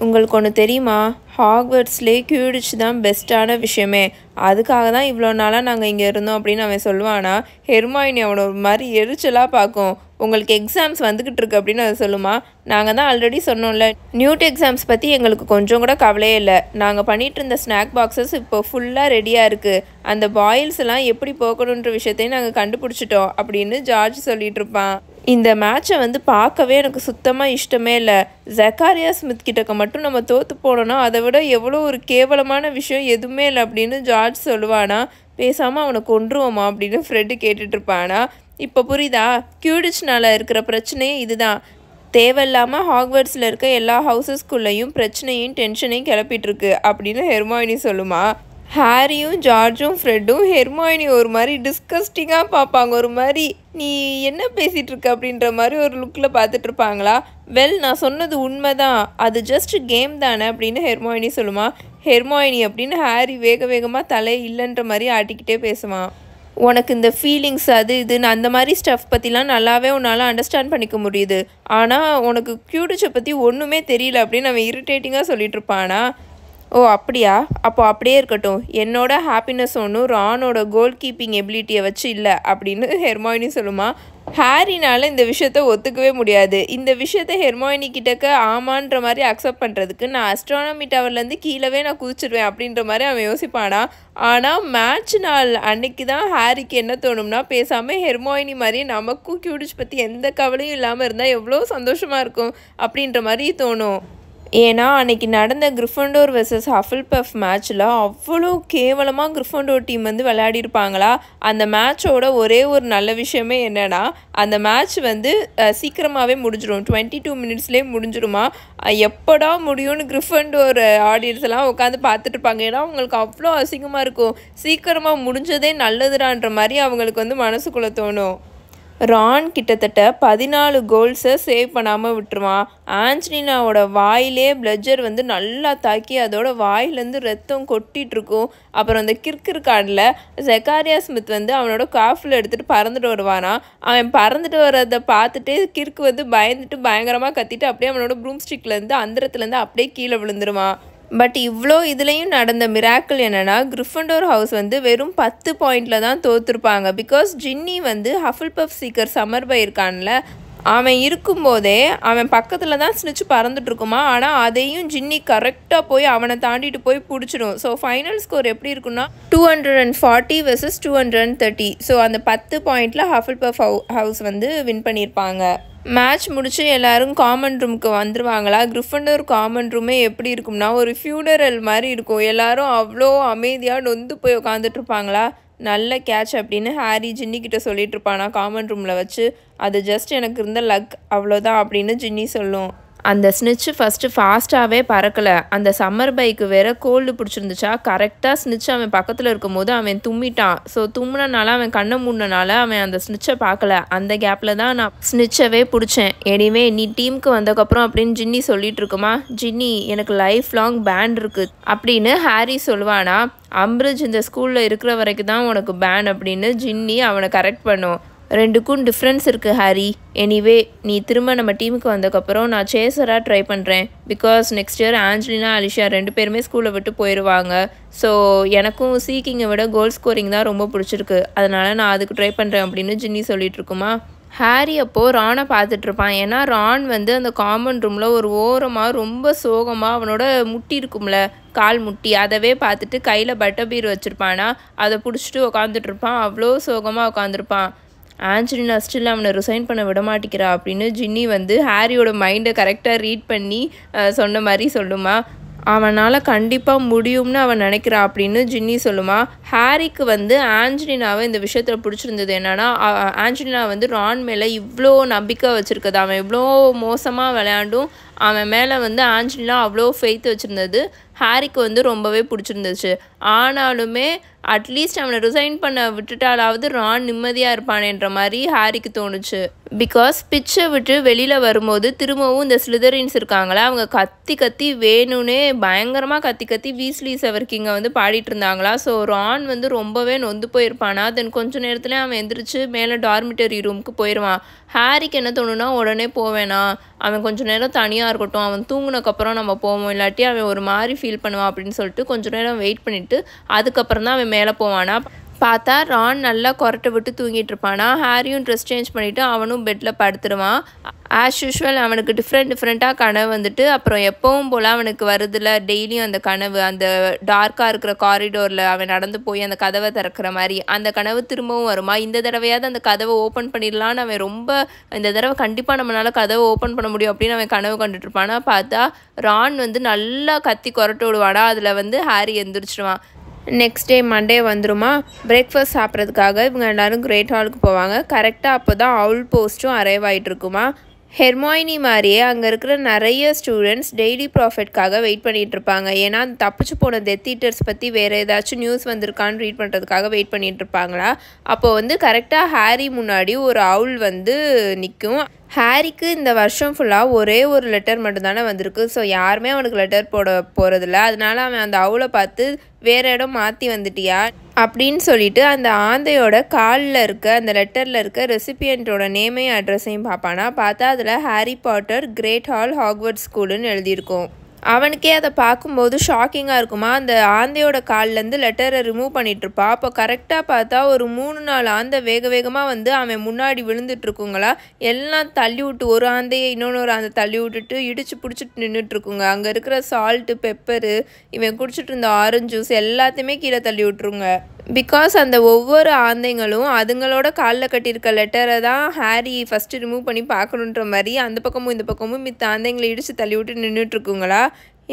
உங்களுக்கு ஒன்று தெரியுமா, ஹாக்வர்ட்ஸ்லேயே கியூடிச் தான் பெஸ்ட்டான விஷயமே, அதுக்காக தான் இவ்வளோ நாளாக நாங்கள் இங்கே இருந்தோம் அப்படின்னு அவன் சொல்லுவானா. ஹெர்மாயினி அவனை ஒரு மாதிரி எரிச்சலாக பார்க்கும். உங்களுக்கு எக்ஸாம்ஸ் வந்துக்கிட்டு இருக்கு அப்படின்னு அதை சொல்லுமா. நாங்கள் தான் ஆல்ரெடி சொன்னோம்ல நியூட் எக்ஸாம்ஸ் பற்றி எங்களுக்கு கொஞ்சம் கூட கவலையே இல்லை. நாங்கள் பண்ணிகிட்டு இருந்த ஸ்நாக் பாக்ஸஸ் இப்போ ஃபுல்லாக ரெடியாக இருக்குது. அந்த பாயில்ஸ் எல்லாம் எப்படி போக்கணுன்ற விஷயத்தையும் நாங்கள் கண்டுபிடிச்சிட்டோம் அப்படின்னு ஜார்ஜ் சொல்லிட்டு இருப்பான். இந்த மேட்சை வந்து பார்க்கவே எனக்கு சுத்தமாக இஷ்டமே இல்லை. ஜக்காரியா ஸ்மித் கிட்டக்க மட்டும் நம்ம தோற்று போனோன்னா அதை விட எவ்வளோ ஒரு கேவலமான விஷயம் எதுவுமே இல்லை அப்படின்னு ஜார்ஜ் சொல்லுவானா. பேசாமல் அவனை கொன்றுவோமா அப்படின்னு ஃப்ரெட்டு கேட்டுட்ருப்பானா. இப்போ புரியுதா, கியூடிச்னால் இருக்கிற பிரச்சனையே இதுதான். தேவையில்லாமல் ஹாக்வர்ட்ஸில் இருக்க எல்லா ஹவுசஸ்குள்ளேயும் பிரச்சனையும் டென்ஷனையும் கிளப்பிட்டுருக்கு அப்படின்னு ஹெர்மாயினி சொல்லுமா. ஹாரியும் ஜார்ஜும் ஃப்ரெட்டும் ஹெர்மாயினி ஒரு மாதிரி டிஸ்கஸ்டிங்காக பார்ப்பாங்க. ஒரு மாதிரி நீ என்ன பேசிகிட்டு இருக்க அப்படின்ற மாதிரி ஒரு லுக்கில் பார்த்துட்ருப்பாங்களா. வெல் நான் சொன்னது உண்மை தான், அது ஜஸ்ட் கேம் தானே அப்படின்னு ஹெர்மாயினி சொல்லுமா. ஹெர்மாயினி அப்படின்னு ஹாரி வேக வேகமாக தலை இல்லைன்ற மாதிரி ஆட்டிக்கிட்டே பேசுவான். உனக்கு இந்த ஃபீலிங்ஸ் அது இதுன்னு அந்த மாதிரி ஸ்டஃப் பற்றிலாம் நல்லாவே உன்னால் அண்டர்ஸ்டாண்ட் பண்ணிக்க முடியுது. ஆனால் உனக்கு கியூடிச்சை பற்றி ஒன்றுமே தெரியல அப்படின்னு அவன் இரிட்டேட்டிங்காக சொல்லிட்டு இருப்பானா. ஓ அப்படியா, அப்போ அப்படியே இருக்கட்டும். என்னோட ஹாப்பினஸ் ஒன்றும் ரானோட கோல் கீப்பிங் எபிலிட்டியை வச்சு இல்லை அப்படின்னு ஹெர்மாயினி சொல்லுமா. ஹாரினால் இந்த விஷயத்த ஒத்துக்கவே முடியாது. இந்த விஷயத்த ஹெர்மாயினி கிட்டக்க ஆமான்ற மாதிரி அக்செப்ட் பண்ணுறதுக்கு நான் அஸ்ட்ரானமி டவர்லேருந்து கீழவே நான் குதிச்சிடுவேன் அப்படின்ற மாதிரி அவன் யோசிப்பானா. ஆனால் மேட்ச் நாள் அன்னைக்கு தான் ஹாரிக்கு என்ன தோணும்னா, பேசாமல் ஹெர்மாயினி மாதிரி நமக்கும் கியூடிச் பற்றி எந்த கவலையும் இல்லாமல் இருந்தால் எவ்வளோ சந்தோஷமாக இருக்கும் அப்படின்ற மாதிரி தோணும். ஏன்னா அன்றைக்கி நடந்த கிரிஃபண்டோர் வெர்சஸ் ஹஃபில்பஃப் மேட்ச்சில் அவ்வளோ கேவலமாக கிரிஃபண்டோர் டீம் வந்து விளையாடிருப்பாங்களா. அந்த மேட்சோட ஒரே ஒரு நல்ல விஷயமே என்னென்னா, அந்த மேட்ச் வந்து சீக்கிரமாகவே முடிஞ்சிடும். 22 மினிட்ஸ்லேயே முடிஞ்சிருமா. எப்படா முடியும்னு கிரிஃபண்டோர் ஆடியன்ஸ் எல்லாம் உட்காந்து பார்த்துட்ருப்பாங்க. ஏன்னா அவங்களுக்கு அவ்வளோ அசிங்கமாக இருக்கும். சீக்கிரமாக முடிஞ்சதே நல்லதுடான்ற மாதிரி அவங்களுக்கு வந்து மனசுக்குள்ளே தோணும். ரான் கிட்டத்தட்ட 14 கோல்ஸை சேவ் பண்ணாமல் விட்டுருவான். ஆஞ்சலினாவோட வாயிலே பிளட்ஜர் வந்து நல்லா தாக்கி அதோட வாயிலேருந்து ரத்தம் கொட்டிகிட்ருக்கும். அப்புறம் அந்த கிற்கிற்கானில் ஜக்காரியா ஸ்மித் வந்து அவனோட காஃபில் எடுத்துகிட்டு பறந்துட்டு வருவானா. அவன் பறந்துட்டு வர்றதை பார்த்துட்டு கிற்கு வந்து பயந்துட்டு பயங்கரமாக கத்திட்டு அப்படியே அவனோட ப்ரூம் ஸ்டிக்லேருந்து அந்தரத்துலேருந்து அப்படியே கீழே விழுந்துருவான். பட் இவ்வளோ இதுலேயும் நடந்த மிராக்கிள் என்னென்னா, கிரிஃபண்டோர் ஹவுஸ் வந்து வெறும் 10 பாயிண்டில் தான் தோற்றுருப்பாங்க. பிகாஸ் ஜின்னி வந்து ஹஃபில்பஃப் சீக்கர் சம்மர் பை இருக்கான்ல, அவன் இருக்கும்போதே அவன் பக்கத்தில் தான் ஸ்னிட்ச் பறந்துட்டுருக்குமா. ஆனால் அதையும் ஜின்னி கரெக்டாக போய் அவனை தாண்டிட்டு போய் பிடிச்சிடும். ஸோ ஃபைனல் ஸ்கோர் எப்படி இருக்குன்னா 240 வெர்சஸ் 230. ஸோ அந்த 10 பாயிண்டில் ஹஃபில்பஃப் ஹவுஸ் வந்து வின் பண்ணியிருப்பாங்க. மேட்ச் முடிச்சு எல்லாரும் காமன் ரூமுக்கு வந்துடுவாங்களா. கிரிஃபண்டோர் காமன் ரூமே எப்படி இருக்கும்னா ஒரு ஃபியூனரல் மாதிரி இருக்கும். எல்லாரும் அவ்வளோ அமைதியாக நொந்து போய் உட்காந்துட்ருப்பாங்களா. நல்ல கேட்ச் அப்படின்னு ஹாரி ஜின்னி கிட்ட சொல்லிட்டு இருப்பானா காமன் ரூமில் வச்சு. அது ஜஸ்ட் எனக்கு இருந்த லக் அவ்வளோதான் அப்படின்னு ஜின்னி சொல்லும். அந்த ஸ்னிட்ச் ஃபஸ்ட்டு ஃபாஸ்ட்டாகவே பறக்கலை. அந்த சம்மர் பைக்கு வேறு கோல்டு பிடிச்சிருந்துச்சா. கரெக்டாக ஸ்னிட்ச் அவன் பக்கத்தில் இருக்கும் போது அவன் தும்மிட்டான். ஸோ தும்மினால அவன் கண்ணை மூடினால அவன் அந்த ஸ்னிட்சை பார்க்கல. அந்த கேப்பில் தான் நான் ஸ்னிட்சவே பிடிச்சேன். எனிவே நீ டீமுக்கு வந்ததுக்கப்புறம் அப்படின்னு ஜின்னி சொல்லிட்டு இருக்குமா. ஜின்னி எனக்கு லைஃப் லாங் பேண்ட் இருக்குது அப்படின்னு ஹாரி சொல்லுவானா. அம்பிரிட்ஜ் இந்த ஸ்கூலில் இருக்கிற வரைக்கும் தான் உனக்கு பேண்ட் அப்படின்னு ஜின்னி அவனை கரெக்ட் பண்ணும். ரெண்டுக்கும் டிஃப்ரென்ஸ் இருக்குது ஹாரி. எனிவே நீ திரும்ப நம்ம டீமுக்கு வந்ததுக்கப்புறம் நான் சேசராக ட்ரை பண்ணுறேன். Because next year Angelina Alisha 2 பேருமே ஸ்கூலை விட்டு போயிடுவாங்க. ஸோ எனக்கும் சீக்கிங்கை விட கோல் ஸ்கோரிங் தான் ரொம்ப பிடிச்சிருக்கு. அதனால் நான் அதுக்கு ட்ரை பண்ணுறேன் அப்படின்னு ஜின்னி சொல்லிட்டு இருக்குமா. ஹாரி அப்போது ரானை பார்த்துட்ருப்பான். ஏன்னா ரான் வந்து அந்த காமன் ரூமில் ஒரு ஓரமாக ரொம்ப சோகமாக அவனோட முட்டி இருக்கும்ல கால் முட்டி, அதவே பார்த்துட்டு கையில் பட்டர் பீர் வச்சுருப்பானா. அதை பிடிச்சிட்டு உட்காந்துட்ருப்பான். அவ்வளோ சோகமாக உட்காந்துருப்பான். ஆஞ்சலினா ஸ்டில் அவனை ரிசைன் பண்ண விட மாட்டேங்கிறா அப்படின்னு ஜின்னி வந்து ஹாரியோட மைண்டை கரெக்டாக ரீட் பண்ணி சொன்ன மாதிரி சொல்லுமா. அவனால் கண்டிப்பாக முடியும்னு அவன் நினைக்கிறா அப்படின்னு ஜின்னி சொல்லுமா. ஹாரிக்கு வந்து ஆஞ்சலினாவை இந்த விஷயத்தில் பிடிச்சிருந்தது என்னன்னா, ஆஞ்சலினா வந்து ரான் மேலே இவ்வளோ நம்பிக்கை வச்சுருக்குது. அவன் இவ்வளோ மோசமாக விளையாண்டும் அவன் மேலே வந்து ஆஞ்சலினா அவ்வளோ ஃபெய்த் வச்சுருந்தது ஹாரிக்கு வந்து ரொம்பவே பிடிச்சிருந்துச்சு. ஆனாலுமே அட்லீஸ்ட் அவனை ரிசைன் பண்ண விட்டுட்டாலாவது ரான் நிம்மதியாக இருப்பானேன்ற மாதிரி ஹாரிக்கு தோணுச்சு. பிகாஸ் பிச்சை விட்டு வெளியில் வரும்போது திரும்பவும் இந்த ஸ்லிதரின்ஸ் இருக்காங்களா, அவங்க கத்தி கத்தி வேணும்னே பயங்கரமாக கத்தி கத்தி வீஸ்லி செவர்கிங்கை வந்து பாடிட்டு இருந்தாங்களா. ஸோ ரான் வந்து ரொம்பவே நொந்து போயிருப்பானா. தென் கொஞ்சம் நேரத்துலேயே அவன் எந்திரிச்சு மேலே டார்மிட்டரி ரூமுக்கு போயிடுவான். ஹாரிக்கு என்ன தோணுன்னா உடனே போவேனா, அவன் கொஞ்சம் நேரம் தனியாக இருக்கட்டும், அவன் தூங்குனக்கப்புறம் நம்ம போவோம், இல்லாட்டி அவன் ஒரு மாதிரி ஃபீல் பண்ணுவான் அப்படின்னு சொல்லிட்டு கொஞ்சம் நேரம் வெயிட் பண்ணிவிட்டு அதுக்கப்புறம் தான் அவன் மேலே போவானா. பார்த்தா ரான் நல்லா கொரட்டை விட்டு தூங்கிட்டு இருப்பானா. ஹாரியும் ட்ரெஸ் சேஞ்ச் பண்ணிவிட்டு அவனும் பெட்டில் படுத்துருவான். ஆஸ் யூஷுவல் அவனுக்கு டிஃப்ரெண்ட்டாக கனவு வந்துட்டு அப்புறம் எப்பவும் போல் அவனுக்கு வருதில்ல டெய்லியும் அந்த கனவு, அந்த டார்க்காக இருக்கிற காரிடோரில் அவன் நடந்து போய் அந்த கதவை திறக்கிற மாதிரி அந்த கனவு திரும்பவும் வருமா. இந்த தடவையாவது அந்த கதவை ஓப்பன் பண்ணிடலான்னு அவன் ரொம்ப இந்த தடவை கண்டிப்பாக நம்மளால் கதவை ஓப்பன் பண்ண முடியும் அப்படின்னு அவன் கனவு கண்டுட்டு இருப்பானா. பார்த்தா ரான் வந்து நல்லா கத்தி கொரட்டை விடுவானா. அதில் வந்து ஹாரி எந்திரிச்சிடுவான். நெக்ஸ்ட் டே மண்டே வந்துருமா. பிரேக்ஃபாஸ்ட் சாப்பிட்றதுக்காக இவங்க எல்லோரும் கிரேட் ஹாலுக்கு போவாங்க. கரெக்டாக அப்போ தான் அவுல் போஸ்ட்டும் அரைவ் ஆகிட்டு இருக்குமா. ஹெர்மாயினி மாதிரியே அங்கே இருக்கிற நிறைய ஸ்டூடெண்ட்ஸ் டெய்லி ப்ராஃபிட்காக வெயிட் பண்ணிகிட்டு இருப்பாங்க. ஏன்னா தப்பிச்சு போன டெத் ஈட்டர்ஸ் பற்றி வேறு ஏதாச்சும் நியூஸ் வந்திருக்கான்னு ரீட் பண்ணுறதுக்காக வெயிட் பண்ணிகிட்டு இருப்பாங்களா. அப்போது வந்து கரெக்டாக ஹாரி முன்னாடி ஒரு அவுல் வந்து நிற்கும். ஹாரிக்கு இந்த வருஷம் ஃபுல்லாக ஒரே ஒரு லெட்டர் மட்டும்தானே வந்திருக்கு. ஸோ யாருமே அவனுக்கு லெட்டர் போட போகிறதில்ல. அதனால அவன் அந்த அவுலை பார்த்து வேறு இடம் மாற்றி வந்துட்டியா அப்படின்னு சொல்லிட்டு அந்த ஆந்தையோட காலில் இருக்க அந்த லெட்டரில் இருக்க ரெசிபியண்ட்டோட நேமையும் அட்ரஸையும் பார்ப்பானா. பார்த்தா அதில் Harry Potter great hall Hogwarts ஸ்கூலுன்னு எழுதியிருக்கும். அவனுக்கே அதை பார்க்கும்போது ஷாக்கிங்காக இருக்குமா. அந்த ஆந்தையோட கால்லேருந்து லெட்டரை ரிமூவ் பண்ணிகிட்ருப்பா. அப்போ கரெக்டாக பார்த்தா ஒரு 3-4 ஆந்தை வேகமாக வந்து அவன் முன்னாடி விழுந்துட்டுருக்குங்களா. எல்லாம் தள்ளி விட்டு ஒரு ஆந்தையை இன்னொன்று ஆந்தை தள்ளி விட்டுட்டு இடிச்சு பிடிச்சிட்டு நின்றுட்டுருக்குங்க. அங்கே இருக்கிற சால்ட்டு பெப்பரு இவன் குடிச்சிட்டு இருந்த ஆரஞ்சு ஜூஸ் எல்லாத்தையுமே கீழே தள்ளி விட்டுருங்க. பிகாஸ் அந்த ஒவ்வொரு ஆந்தைங்களும் அதுங்களோட காலில் கட்டியிருக்க லெட்டரை தான் ஹாரி ஃபஸ்ட்டு ரிமூவ் பண்ணி பார்க்கணுன்ற மாதிரி அந்த பக்கமும் இந்த பக்கமும் மித்த ஆந்தைங்களை இடித்து தள்ளி விட்டு நின்றுட்டுருக்குங்களா.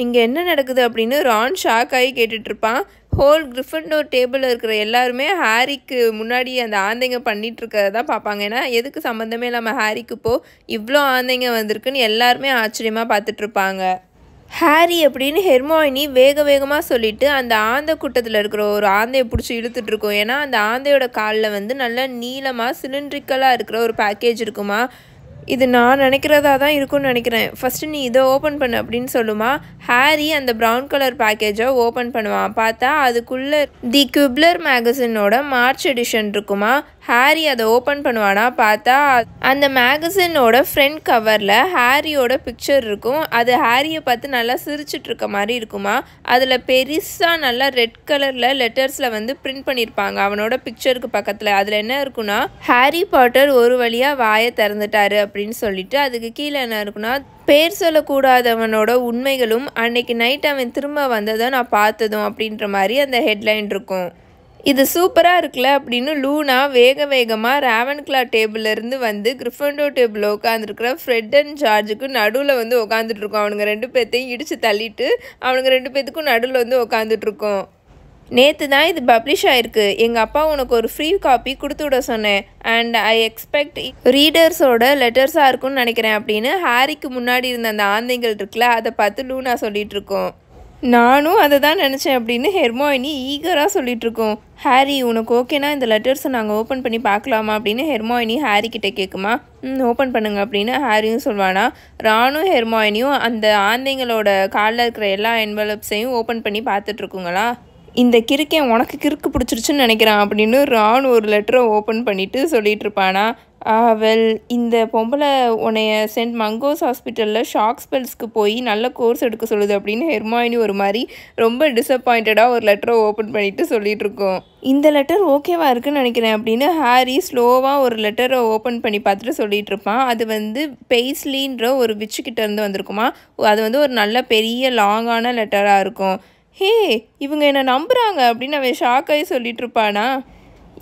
இங்கே என்ன நடக்குது அப்படின்னு ரான் ஷாக் ஆகி கேட்டுட்ருப்பான். ஹோல் கிரிஃபண்டோர் டேபிளில் இருக்கிற எல்லாருமே ஹாரிக்கு முன்னாடி அந்த ஆந்தைங்க பண்ணிகிட்டு இருக்கிறத தான் பார்ப்பாங்க. ஏன்னா எதுக்கு சம்மந்தமே இல்லாமல் ஹாரிக்கு இப்போது இவ்வளோ ஆந்தைங்க வந்திருக்குன்னு எல்லாருமே ஆச்சரியமாக பார்த்துட்ருப்பாங்க. ஹாரி அப்படின்னு ஹெர்மாயினி வேகமாக சொல்லிவிட்டு அந்த ஆந்தை கூட்டத்தில் இருக்கிற ஒரு ஆந்தையை பிடிச்சி இழுத்துட்ருக்கோம். ஏன்னா அந்த ஆந்தையோட காலில் வந்து நல்லா நீளமாக சிலிண்ட்ரிக்கலாக இருக்கிற ஒரு பேக்கேஜ் இருக்குமா. இது நான் நினைக்கிறதா தான் இருக்கும்னு நினைக்கிறேன். ஃபஸ்ட்டு நீ இதை ஓப்பன் பண்ணு அப்படின்னு சொல்லுமா. ஹாரி அந்த ப்ரௌன் கலர் பேக்கேஜை ஓப்பன் பண்ணுவான். பார்த்தா அதுக்குள்ளே தி குப்ளர் மேகசினோட மார்ச் எடிஷன் இருக்குமா. ஹாரி அதை ஓப்பன் பண்ணுவானா. பார்த்தா அந்த மேகசினோட ஃப்ரண்ட் கவரில் ஹாரியோட பிக்சர் இருக்கும். அது ஹாரியை பார்த்து நல்லா சிரிச்சிட்டு இருக்க மாதிரி இருக்குமா. அதில் பெருசாக நல்லா ரெட் கலரில் லெட்டர்ஸில் வந்து பிரிண்ட் பண்ணியிருப்பாங்க அவனோட பிக்சருக்கு பக்கத்தில். அதில் என்ன இருக்குன்னா, ஹாரி பாட்டர் ஒரு வழியாக வாயை திறந்துட்டாரு அப்படின்னு சொல்லிட்டு அதுக்கு கீழே என்ன இருக்குன்னா, பேர் சொல்லக்கூடாதவனோட உண்மைகளும் அன்னைக்கு நைட் அவன் திரும்ப வந்ததை நான் பார்த்ததும் அப்படின்ற மாதிரி அந்த ஹெட்லைன் இருக்கும். இது சூப்பராக இருக்குல்ல அப்படின்னு லூனா வேகமாக ராவன்க்ளா டேபிள்லேருந்து வந்து கிரிஃபண்டோ டேபிளில் உட்காந்துருக்கிற ஃப்ரெட் அண்ட் ஜார்ஜுக்கு நடுவில் வந்து உட்காந்துட்ருக்கோம். அவனுங்க 2 பேர்த்தையும் இடித்து தள்ளிட்டு அவனுங்க 2 பேர்த்துக்கும் நடுவில் வந்து உட்காந்துட்ருக்கோம். நேற்று தான் இது பப்ளிஷ் ஆகிருக்கு. எங்கள் அப்பா உனக்கு ஒரு ஃப்ரீ காப்பி கொடுத்து விட சொன்னேன். அண்ட் ஐ எக்ஸ்பெக்ட் ரீடர்ஸோட லெட்டர்ஸாக இருக்கும்னு நினைக்கிறேன் அப்படின்னு ஹாரிக்கு முன்னாடி இருந்த அந்த ஆந்தைகள் இருக்குல்ல அதை பார்த்து லூனா சொல்லிகிட்ருக்கோம். நானும் அதை தான் நினச்சேன் அப்படின்னு ஹெர்மாயினி ஈகராக சொல்லிகிட்ருக்கோம். ஹாரி உனக்கு ஓகேனா இந்த லெட்டர்ஸை நாங்கள் ஓப்பன் பண்ணி பார்க்கலாமா அப்படின்னு ஹெர்மாயினி ஹாரி கிட்டே கேட்குமா. ஓப்பன் பண்ணுங்க அப்படின்னு ஹாரியும் சொல்வானா. ரானும் ஹெர்மாயினியும் அந்த ஆந்தைங்களோட காலில் இருக்கிற எல்லா என்வலப்ஸையும் ஓப்பன் பண்ணி பார்த்துட்ருக்குங்களா. இந்த கிறுக்கேன் உனக்கு கிறுக்கு பிடிச்சிருச்சுன்னு நினைக்கிறான் அப்படின்னு ரான் ஒரு லெட்டரை ஓப்பன் பண்ணிவிட்டு சொல்லிகிட்டு இருப்பானா. வெல் இந்த பொம்பளை உன்னைய சென்ட் மங்கோஸ் ஹாஸ்பிட்டலில் ஷாக் ஸ்பெல்ஸ்க்கு போய் நல்ல கோர்ஸ் எடுக்க சொல்லுது அப்படின்னு ஹெர்மாயினி ஒரு மாதிரி ரொம்ப டிசப்பாயிண்டடாக ஒரு லெட்டரை ஓப்பன் பண்ணிவிட்டு சொல்லிகிட்ருக்கோம். இந்த லெட்டர் ஓகேவா இருக்குன்னு நினைக்கிறேன் அப்படின்னு ஹாரி ஸ்லோவாக ஒரு லெட்டரை ஓப்பன் பண்ணி பார்த்துட்டு சொல்லிகிட்டு இருப்பான். அது வந்து பெய்ஸ்லின்ற ஒரு விச்சுக்கிட்ட இருந்து வந்திருக்குமா. அது வந்து ஒரு நல்ல பெரிய லாங்கான லெட்டராக இருக்கும். ஹே இவங்க என்னை நம்புகிறாங்க அப்படின்னு அவன் ஷாக்காகி சொல்லிட்டு இருப்பானா.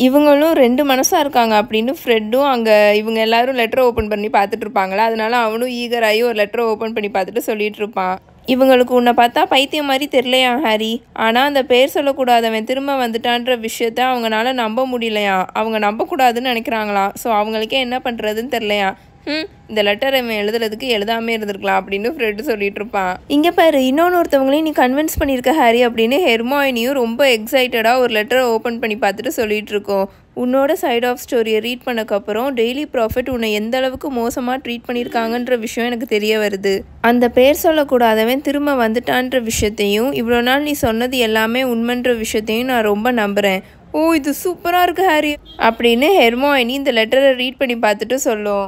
இவங்களும் 2 மனசாக இருக்காங்க அப்படின்னு ஃப்ரெண்டும் அங்கே இவங்க எல்லாரும் லெட்டரை ஓப்பன் பண்ணி பார்த்துட்டு இருப்பாங்களா. அதனால அவனும் ஈகராகி ஒரு லெட்டரை ஓப்பன் பண்ணி பார்த்துட்டு சொல்லிட்டு இருப்பான். இவங்களுக்கு உன்னை பார்த்தா பைத்தியம் மாதிரி தெரிலையா ஹாரி. ஆனால் அந்த பேர் சொல்லக்கூடாதவன் திரும்ப வந்துட்டான்ற விஷயத்த அவங்களால நம்ப முடியலையா. அவங்க நம்பக்கூடாதுன்னு நினைக்கிறாங்களாம். ஸோ அவங்களுக்கே என்ன பண்ணுறதுன்னு தெரிலையா. இந்த லெட்டர் இவன் எழுதுறதுக்கு எழுதாமே இருந்திருக்கலாம் அப்படின்னு ஃப்ரெண்டு சொல்லிட்டு இருப்பான். இங்கே பாரு, இன்னொருத்தவங்களையும் நீ கன்வின்ஸ் பண்ணியிருக்க ஹாரி அப்படின்னு ஹெர்மாயினியும் ரொம்ப எக்ஸைட்டடாக ஒரு லெட்டரை ஓப்பன் பண்ணி பார்த்துட்டு சொல்லிட்டு இருக்கோம். உன்னோட சைட் ஆஃப் ஸ்டோரியை ரீட் பண்ணக்கப்புறம் டெய்லி ப்ராஃபிட் உன்னை எந்த அளவுக்கு மோசமாக ட்ரீட் பண்ணியிருக்காங்கன்ற விஷயம் எனக்கு தெரிய வருது. அந்த பேர் சொல்லக்கூடாதவன் திரும்ப வந்துட்டான்ற விஷயத்தையும் இவ்வளோ நாள் நீ சொன்னது எல்லாமே உண்மைன்ற விஷயத்தையும் நான் ரொம்ப நம்புகிறேன். ஓ, இது சூப்பராக இருக்குது ஹாரி அப்படின்னு ஹெர்மாயினி இந்த லெட்டரை ரீட் பண்ணி பார்த்துட்டு சொல்லும்.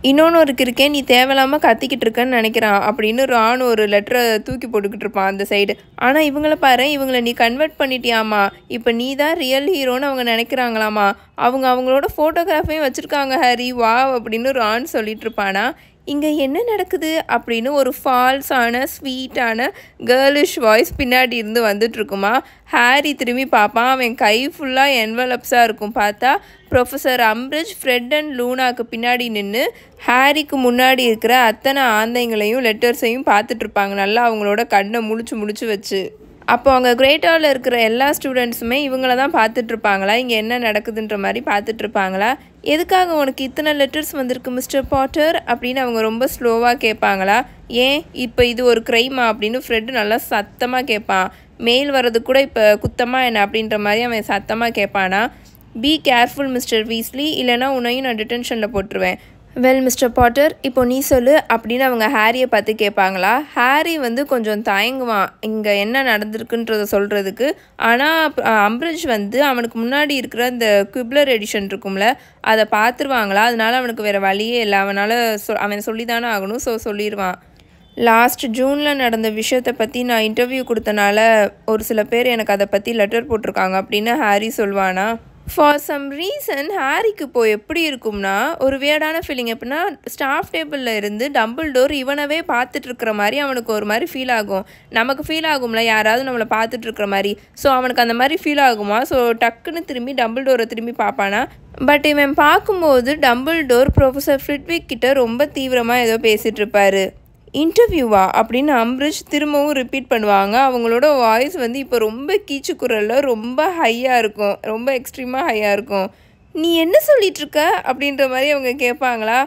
இன்னொன்று இருக்கேன், நீ தேவையில்லாமல் கத்திக்கிட்டு இருக்கேன்னு நினைக்கிறான் அப்படின்னு ரான் ஒரு லெட்டரை தூக்கி போட்டுக்கிட்டு இருப்பான் அந்த சைடு. ஆனால் இவங்கள பாரு, இவங்களை நீ கன்வெர்ட் பண்ணிட்டியாமா, இப்போ நீ தான் ரியல் ஹீரோன்னு அவங்க நினைக்கிறாங்களாமா, அவங்களோட ஃபோட்டோகிராஃபையும் வச்சுருக்காங்க ஹாரி, வா அப்படின்னு ரான் சொல்லிட்டு இருப்பானா. இங்கே என்ன நடக்குது அப்படின்னு ஒரு ஃபால்ஸான ஸ்வீட்டான கேர்லிஷ் வாய்ஸ் பின்னாடி இருந்து வந்துட்டுருக்குமா. ஹாரி திரும்பி பார்ப்பான். அவன் கை ஃபுல்லாக என்வலப்ஸாக இருக்கும். பார்த்தா ப்ரொஃபஸர் அம்பிரிட்ஜ் ஃப்ரெட் அண்ட் லூனாக்கு பின்னாடி நின்று ஹாரிக்கு முன்னாடி இருக்கிற அத்தனை ஆந்தைங்களையும் லெட்டர்ஸையும் பார்த்துட்ருப்பாங்க, நல்லா அவங்களோட கண்ணை முழிச்சு வச்சு. அப்போ அங்கே கிரேட் ஹாலில் இருக்கிற எல்லா ஸ்டூடெண்ட்ஸுமே இவங்கள தான் பார்த்துட்ருப்பாங்களா, இங்கே என்ன நடக்குதுன்ற மாதிரி பார்த்துட்ருப்பாங்களா. எதுக்காக உனக்கு இத்தனை லெட்டர்ஸ் வந்திருக்கு மிஸ்டர் பாட்டர் அப்படின்னு அவங்க ரொம்ப ஸ்லோவாக கேட்பாங்களா. ஏன் இப்போ இது ஒரு க்ரைமா அப்படின்னு ஃப்ரெட் நல்லா சத்தமாக கேட்பான். மெயில் வர்றது கூட இப்போ குத்தமாக என்ன அப்படின்ற மாதிரி அவன் சத்தமாக கேட்பானா. பி கேர்ஃபுல் மிஸ்டர் வீஸ்லி, இல்லைனா உன்னையும் நான் டிடென்ஷனில் போட்டுருவேன். வெல் மிஸ்டர் பாட்டர், இப்போ நீ சொல்லு அப்படின்னு அவங்க ஹாரியை பார்த்து கேட்பாங்களா. ஹாரி கொஞ்சம் தயங்குவான் இங்கே என்ன நடந்திருக்குன்றத சொல்கிறதுக்கு. ஆனால் அம்பிரிட்ஜ் அவனுக்கு முன்னாடி இருக்கிற இந்த குப்ளர் எடிஷன் இருக்கும்ல, அதை பார்த்துருவாங்களா. அதனால அவனுக்கு வேறு வழியே இல்லை, அவன் சொல்லி தானே ஆகணும். ஸோ சொல்லிடுவான். லாஸ்ட் ஜூனில் நடந்த விஷயத்தை பற்றி நான் இன்டர்வியூ கொடுத்தனால ஒரு சில பேர் எனக்கு அதை பற்றி லெட்டர் போட்டிருக்காங்க அப்படின்னு ஹாரி சொல்வானா. ஃபார் சம் ரீசன் ஹாரிக்கு இப்போ எப்படி இருக்கும்னா ஒரு வியர்டான ஃபீலிங். எப்படின்னா ஸ்டாஃப் டேபிளில் இருந்து டம்பிள்டோர் இவனவே பார்த்துட்ருக்கிற மாதிரி அவனுக்கு ஒரு மாதிரி ஃபீல் ஆகும். நமக்கு ஃபீல் ஆகும்ல யாராவது நம்மளை பார்த்துட்ருக்கிற மாதிரி. ஸோ அவனுக்கு அந்த மாதிரி ஃபீல் ஆகுமா. ஸோ டக்குன்னு திரும்பி டம்பிள்டோரை திரும்பி பார்ப்பானா. பட் இவன் பார்க்கும்போது டம்பிள்டோர் ப்ரொஃபஸர் ஃப்ளிட்விக் கிட்ட ரொம்ப தீவிரமாக ஏதோ பேசிகிட்டு இருப்பார். இன்டர்வியூவா அப்படின்னு அம்பிரிட்ஜ் திரும்பவும் ரிப்பீட் பண்ணுவாங்க. அவங்களோட வாய்ஸ் இப்போ ரொம்ப கீச்சு குரலில் ரொம்ப ஹையாக இருக்கும், ரொம்ப எக்ஸ்ட்ரீமாக ஹையாக இருக்கும். நீ என்ன சொல்லிகிட்ருக்க அப்படின்ற மாதிரி அவங்க கேட்பாங்களா.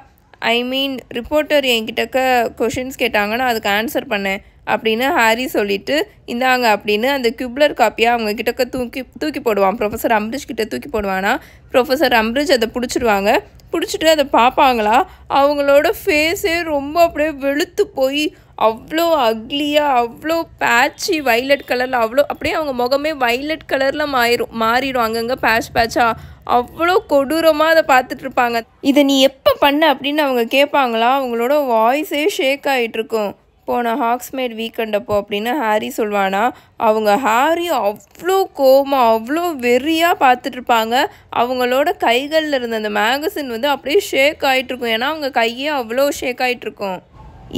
ஐ மீன் ரிப்போர்ட்டர் என்கிட்டக்க கொஷின்ஸ் கேட்டாங்கன்னா அதுக்கு ஆன்சர் பண்ணேன் அப்படின்னு ஹாரி சொல்லிவிட்டு இந்தாங்க அப்படின்னு அந்த குப்ளர் காப்பியாக அவங்க கிட்டக்க தூக்கி போடுவான். ப்ரொஃபஸர் அம்பிரிட்ஜ் கிட்ட தூக்கி போடுவானா. ப்ரொஃபஸர் அம்பிரிட்ஜ் அதை பிடிச்சிட்டு அதை பார்ப்பாங்களா. அவங்களோட ஃபேஸே ரொம்ப அப்படியே வெளுத்து போய் அவ்வளோ அக்லியாக, அவ்வளோ பேட்சி வைலட் கலரில், அவ்வளோ அப்படியே அவங்க முகமே வைலட் கலரில் மாறிடும் அங்கங்கே பேட்சாக. அவ்வளோ கொடூரமாக அதை பார்த்துட்ருப்பாங்க. இதை நீ எப்போ பண்ண அப்படின்னு அவங்க கேட்பாங்களா. அவங்களோட வாய்ஸே ஷேக் ஆகிட்டுருக்கும். போன ஹாக்ஸ்மேட் வீக்கெண்ட் அப்போ அப்படின்னு ஹாரி சொல்வானா. அவங்க ஹாரி அவ்வளோ கோவமாக அவ்வளோ வெறியாக பார்த்துட்ருப்பாங்க. அவங்களோட கைகளில் இருந்த அந்த மேகசின் அப்படியே ஷேக் ஆகிட்ருக்கும். ஏன்னா அவங்க கையே அவ்வளோ ஷேக் ஆகிட்ருக்கும்.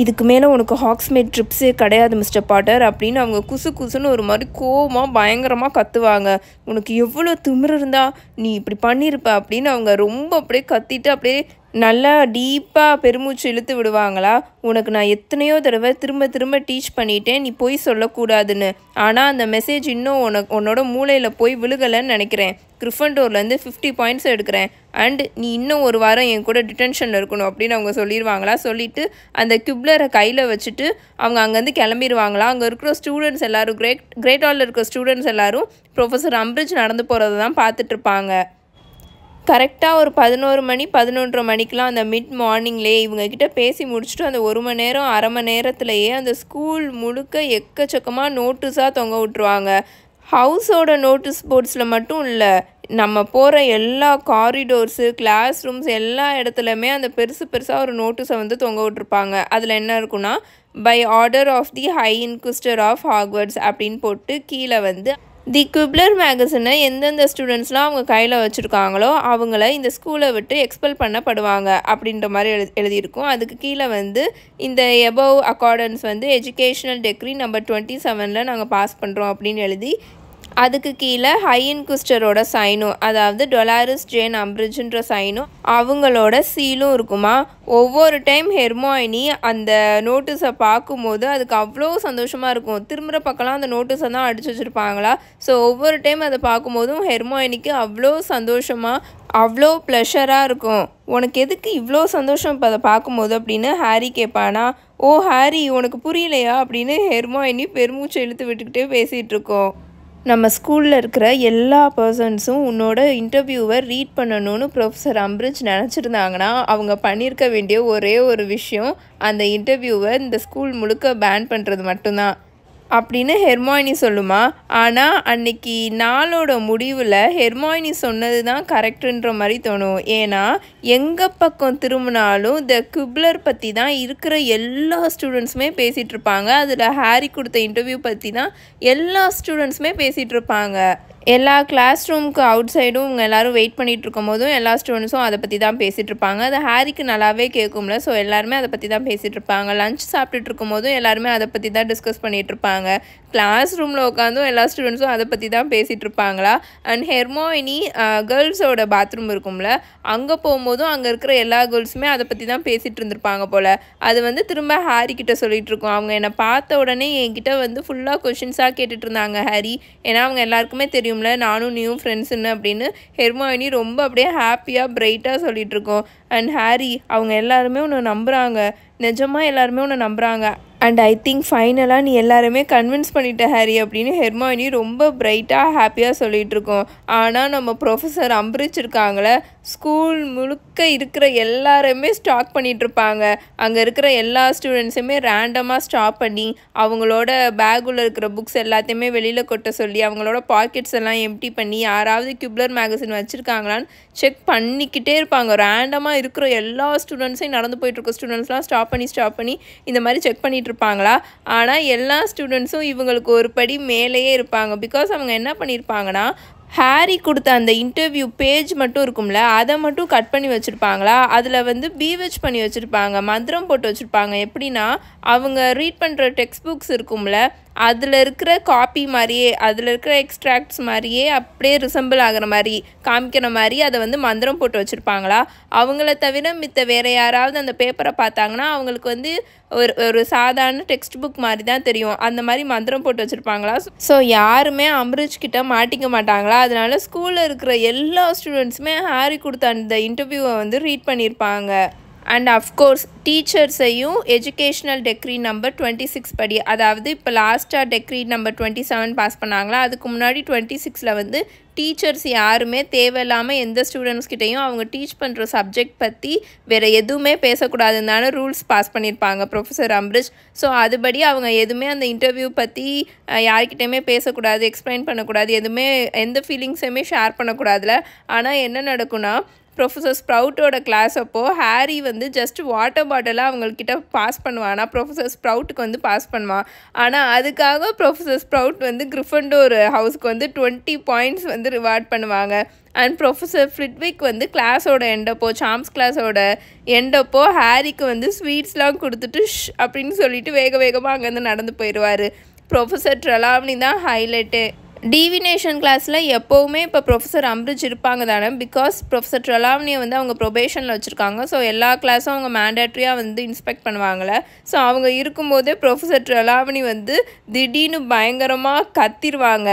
இதுக்கு மேலே உனக்கு ஹாக்ஸ்மேட் ட்ரிப்ஸே கிடையாது மிஸ்டர் பாட்டர் அப்படின்னு அவங்க குசுன்னு ஒரு மாதிரி கோவமாக பயங்கரமாக கத்துவாங்க. உனக்கு எவ்வளோ திமிரு இருந்தா நீ இப்படி பண்ணியிருப்ப அப்படின்னு அவங்க ரொம்ப அப்படியே கத்திட்டு அப்படியே நல்லா டீப்பாக பெருமூச்சு இழுத்து விடுவாங்களா. உனக்கு நான் எத்தனையோ தடவை திரும்ப டீச் பண்ணிட்டேன் நீ போய் சொல்லக்கூடாதுன்னு. ஆனால் அந்த மெசேஜ் இன்னும் உன்னோட மூளையில் போய் விழுகலைன்னு நினைக்கிறேன். கிரிஃபண்டோர்லேருந்து 50 பாயிண்ட்ஸ் எடுக்கிறேன் அண்ட் நீ இன்னும் ஒரு வாரம் என் கூட டிடென்ஷனில் இருக்கணும் அப்படின்னு அவங்க சொல்லிடுவாங்களா. சொல்லிவிட்டு அந்த குப்ளரை கையில் வச்சுட்டு அவங்க அங்கேருந்து கிளம்பிடுவாங்களா. அங்கே இருக்கிற ஸ்டூடெண்ட்ஸ் எல்லோரும் கிரேட் ஹாலில் இருக்கிற ஸ்டூடெண்ட்ஸ் எல்லோரும் ப்ரொஃபஸர் அம்பிரிட்ஜ் நடந்து போகிறத தான் பார்த்துட்ருப்பாங்க. கரெக்டாக ஒரு 11 மணி 11:30 மணிக்கெலாம் அந்த மிட் மார்னிங்லேயே இவங்கக்கிட்ட பேசி முடிச்சுட்டு அந்த 1 மணி நேரம் அரை மணி நேரத்துலையே அந்த ஸ்கூல் முழுக்க எக்கச்சக்கமாக நோட்டீஸாக தொங்க விட்டுருவாங்க. ஹவுஸோட நோட்டீஸ் போர்ட்ஸில் மட்டும் இல்லை, நம்ம போகிற எல்லா காரிடோர்ஸு கிளாஸ் ரூம்ஸ் எல்லா இடத்துலையுமே அந்த பெருசாக ஒரு நோட்டீஸை தொங்க விட்டுருப்பாங்க. அதில் என்ன இருக்குன்னா by order of the high inquisitor of Hogwarts அப்படின்னு போட்டு கீழே தி குப்ளர் மேகசினை எந்தெந்த ஸ்டூடெண்ட்ஸ்லாம் அவங்க கையில் வச்சுருக்காங்களோ அவங்கள இந்த ஸ்கூலை விட்டு எக்ஸ்பெல் பண்ணப்படுவாங்க அப்படின்ற மாதிரி எழுதியிருக்கும். அதுக்கு கீழே இந்த எபவ் அக்கார்டன்ஸ் எஜுகேஷ்னல் டெக்ரி நம்பர் 27 நாங்கள் பாஸ் பண்ணுறோம் அப்படின்னு எழுதி அதுக்கு கீழே ஹை இன்குஸ்டரோட சைனும், அதாவது டொலாரிஸ் ஜேன் அம்பிரிட்ஜ்ன்ற சைனும் அவங்களோட சீலும் இருக்குமா. ஒவ்வொரு டைம் ஹெர்மாயினி அந்த நோட்டீஸை பார்க்கும்போது அதுக்கு அவ்வளோ சந்தோஷமாக இருக்கும். திரும்புகிற பக்கம்லாம் அந்த நோட்டீஸை தான் அடிச்சு வச்சுருப்பாங்களா. ஸோ ஒவ்வொரு டைம் அதை பார்க்கும்போதும் ஹெர்மாயினிக்கு அவ்வளோ சந்தோஷமாக அவ்வளோ ப்ளஷராக இருக்கும். உனக்கு எதுக்கு இவ்வளோ சந்தோஷம் இப்போ அதை பார்க்கும்போது அப்படின்னு ஹாரி கேட்பானா. ஓ ஹாரி, உனக்கு புரியலையா அப்படின்னு ஹெர்மாயினி பெருமூச்சு இழுத்து விட்டுக்கிட்டே பேசிகிட்டு இருக்கோம். நம்ம ஸ்கூலில் இருக்கிற எல்லா பர்சன்ஸும் உன்னோட இன்டர்வியூவை ரீட் பண்ணணும்னு ப்ரொஃபஸர் அம்பிரிட்ஜ் நினச்சிருந்தாங்கன்னா அவங்க பண்ணியிருக்க வேண்டிய ஒரே ஒரு விஷயம் அந்த இன்டர்வியூவை இந்த ஸ்கூல் முழுக்க பேன் பண்ணுறது மட்டும்தான் அப்படின்னு ஹெர்மாயினி சொல்லுமா. ஆனால் அன்னைக்கு நாளோட முடிவில் ஹெர்மாயினி சொன்னது தான் கரெக்டுன்ற மாதிரி தோணும். ஏன்னா எங்கே பக்கம் திரும்பினாலும் த குப்லர் பற்றி தான் இருக்கிற எல்லா ஸ்டூடெண்ட்ஸுமே பேசிகிட்டு இருப்பாங்க. அதில் ஹாரி கொடுத்த இன்டர்வியூ பற்றி தான் எல்லா ஸ்டூடெண்ட்ஸுமே பேசிகிட்டு இருப்பாங்க. எல்லா கிளாஸ் ரூமுக்கு அவுட் சைடும் இவங்க எல்லோரும் வெயிட் பண்ணிகிட்டு இருக்கும் போதும் எல்லா ஸ்டூடெண்ட்ஸும் அதை பற்றி தான் பேசிகிட்டு இருப்பாங்க. அது ஹாரிக்கு நல்லாவே கேட்கும்ல. ஸோ எல்லாருமே அதை பற்றி தான் பேசிகிட்டு இருப்பாங்க. லஞ்ச் சாப்பிட்டுட்டு இருக்கும் போதும் எல்லாருமே அதை பற்றி தான் டிஸ்கஸ் பண்ணிகிட்டு இருப்பாங்க. கிளாஸ் ரூமில் உட்காந்தும் எல்லா ஸ்டூடெண்ட்ஸும் அதை பற்றி தான் பேசிகிட்டு இருப்பாங்களா. அண்ட் ஹெர்மாயினி கேர்ள்ஸோட பாத்ரூம் இருக்கும்ல, அங்கே போகும்போதும் அங்கே இருக்கிற எல்லா கேர்ள்ஸுமே அதை பற்றி தான் பேசிகிட்டு இருந்திருப்பாங்க போல். அது வந்து திரும்ப ஹாரி கிட்ட சொல்லிகிட்டு இருக்கோம். அவங்க என்னை பார்த்த உடனே என்கிட்ட வந்து ஃபுல்லாக கொஷின்ஸாக கேட்டுட்டு இருந்தாங்க ஹாரி. ஏன்னா அவங்க எல்லாருக்குமே தெரியும்ல நானும் நீயும் ஃப்ரெண்ட்ஸுன்னு அப்படின்னு ஹெர்மாயினி ரொம்ப அப்படியே ஹாப்பியாக பிரைட்டாக சொல்லிகிட்டு இருக்கோம். அண்ட் ஹாரி, அவங்க எல்லாருமே உன்னை நம்புகிறாங்க, நிஜமாக எல்லாருமே உன்னை நம்புகிறாங்க. அண்ட் ஐ திங்க் ஃபைனலாக நீ எல்லாருமே கன்வின்ஸ் பண்ணிட்ட ஹாரி அப்படின்னு ஹெர்மாயினி ரொம்ப பிரைட்டாக ஹாப்பியாக சொல்லிகிட்டு இருக்கோம். ஆனால் நம்ம ப்ரொஃபஸர் அம்பிரிட்ஜ் இருக்காங்களே, ஸ்கூல் முழுக்க இருக்கிற எல்லாருமே ஸ்டாக் பண்ணிகிட்ருப்பாங்க. அங்கே இருக்கிற எல்லா ஸ்டூடெண்ட்ஸுமே ரேண்டமாக ஸ்டாப் பண்ணி அவங்களோட பேக்குள்ளே இருக்கிற புக்ஸ் எல்லாத்தையுமே வெளியில் கொட்ட சொல்லி அவங்களோட பாக்கெட்ஸ் எல்லாம் எம்டி பண்ணி யாராவது குப்லர் மேகசின் வச்சுருக்காங்களான்னு செக் பண்ணிக்கிட்டே இருப்பாங்க. ரேண்டமாக இருக்கிற எல்லா ஸ்டூடெண்ட்ஸையும் நடந்து போயிட்டுருக்க ஸ்டூடெண்ட்ஸ்லாம் ஸ்டாப் பண்ணி இந்த மாதிரி செக் பண்ணிட்டு இருப்பாங்களா. ஆனால் எல்லா ஸ்டூடெண்ட்ஸும் இவங்களுக்கு ஒரு படி மேலேயே இருப்பாங்க. பிகாஸ் அவங்க என்ன பண்ணியிருப்பாங்கன்னா, ஹாரி கொடுத்த அந்த இன்டர்வியூ பேஜ் மட்டும் இருக்கும்ல, அதை மட்டும் கட் பண்ணி வச்சுருப்பாங்களா. அதில் வந்து பீவச் பண்ணி வச்சுருப்பாங்க, மந்திரம் போட்டு வச்சுருப்பாங்க. எப்படின்னா அவங்க ரீட் பண்ணுற டெக்ஸ்ட் புக்ஸ் இருக்கும்ல, அதில் இருக்கிற காப்பி மாதிரியே, அதில் இருக்கிற எக்ஸ்ட்ராக்ட்ஸ் மாதிரியே அப்படியே ரிசம்பிள் ஆகிற மாதிரி காமிக்கிற மாதிரி அதை வந்து மந்திரம் போட்டு வச்சுருப்பாங்களா. அவங்கள தவிர மித்த வேறு யாராவது அந்த பேப்பரை பார்த்தாங்கன்னா அவங்களுக்கு வந்து ஒரு சாதாரண டெக்ஸ்ட் புக் மாதிரி தான் தெரியும். அந்த மாதிரி மந்திரம் போட்டு வச்சுருப்பாங்களா. ஸோ யாருமே அம்பிரிட்ஜ் கிட்ட மாட்டிக்க மாட்டாங்களா. அதனால ஸ்கூலில் இருக்கிற எல்லா ஸ்டூடெண்ட்ஸுமே ஹாரி கொடுத்த அந்த இன்டர்வியூவை வந்து ரீட் பண்ணியிருப்பாங்க. அண்ட் அஃப்கோர்ஸ் டீச்சர்ஸையும் எஜுகேஷ்னல் டெக்ரி நம்பர் 26 படி, அதாவது இப்போ லாஸ்ட்டாக டெக்ரி நம்பர் 27 பாஸ் பண்ணாங்களா, அதுக்கு முன்னாடி 26ல் வந்து டீச்சர்ஸ் யாருமே தேவையில்லாமல் எந்த ஸ்டூடெண்ட்ஸ்கிட்டையும் அவங்க டீச் பண்ணுற சப்ஜெக்ட் பற்றி வேறு எதுவுமே பேசக்கூடாதுன்னு தானே ரூல்ஸ் பாஸ் பண்ணியிருப்பாங்க ப்ரொஃபஸர் அம்பிரிட்ஜ். ஸோ அதுபடி அவங்க எதுவுமே அந்த இன்டர்வியூ பற்றி யார்கிட்டையுமே பேசக்கூடாது, எக்ஸ்பிளைன் பண்ணக்கூடாது, எதுவுமே எந்த ஃபீலிங்ஸையுமே ஷேர் பண்ணக்கூடாதுல. ஆனால் என்ன நடக்கும்னா, ப்ரொஃபஸர் ஸ்ப்ரவுட்டோட கிளாஸ் அப்போது ஹாரி வந்து ஜஸ்ட் வாட்டர் பாட்டிலாக அவங்கக்கிட்ட பாஸ் பண்ணுவான். ப்ரொஃபஸர் ஸ்ப்ரவுட்டுக்கு வந்து பாஸ் பண்ணுவான். ஆனால் அதுக்காக ப்ரொஃபஸர் ஸ்ப்ரவுட் வந்து கிரிஃபண்டோர் ஹவுஸ்க்கு வந்து 20 பாயிண்ட்ஸ் வந்து ரிவார்ட் பண்ணுவாங்க. அண்ட் ப்ரொஃபஸர் ஃப்ளிட்விக் வந்து கிளாஸோட எண்டப்போ, சாம்ஸ் கிளாஸோட எண்டப்போ ஹாரிக்கு வந்து ஸ்வீட்ஸ்லாம் கொடுத்துட்டு அப்படின்னு சொல்லிட்டு வேக வேகமாக அங்கேருந்து நடந்து போயிடுவார். ப்ரொஃபஸர் ட்ரெலாவ்னி தான் ஹைலைட்டு. டிவினேஷன் கிளாஸில் எப்போவுமே இப்போ ப்ரொஃபஸர் அம்பிரிட்ஜ் இருப்பாங்க தானே. பிகாஸ் ப்ரொஃபஸர் ட்ரெலாவ்னியை வந்து அவங்க ப்ரொபேஷனில் வச்சுருக்காங்க. ஸோ எல்லா கிளாஸும் அவங்க மேண்டேட்ரியாக வந்து இன்ஸ்பெக்ட் பண்ணுவாங்களே. ஸோ அவங்க இருக்கும்போதே ப்ரொஃபஸர் ட்ரெலாவ்னி வந்து திடீர்னு பயங்கரமாக கத்திடுவாங்க.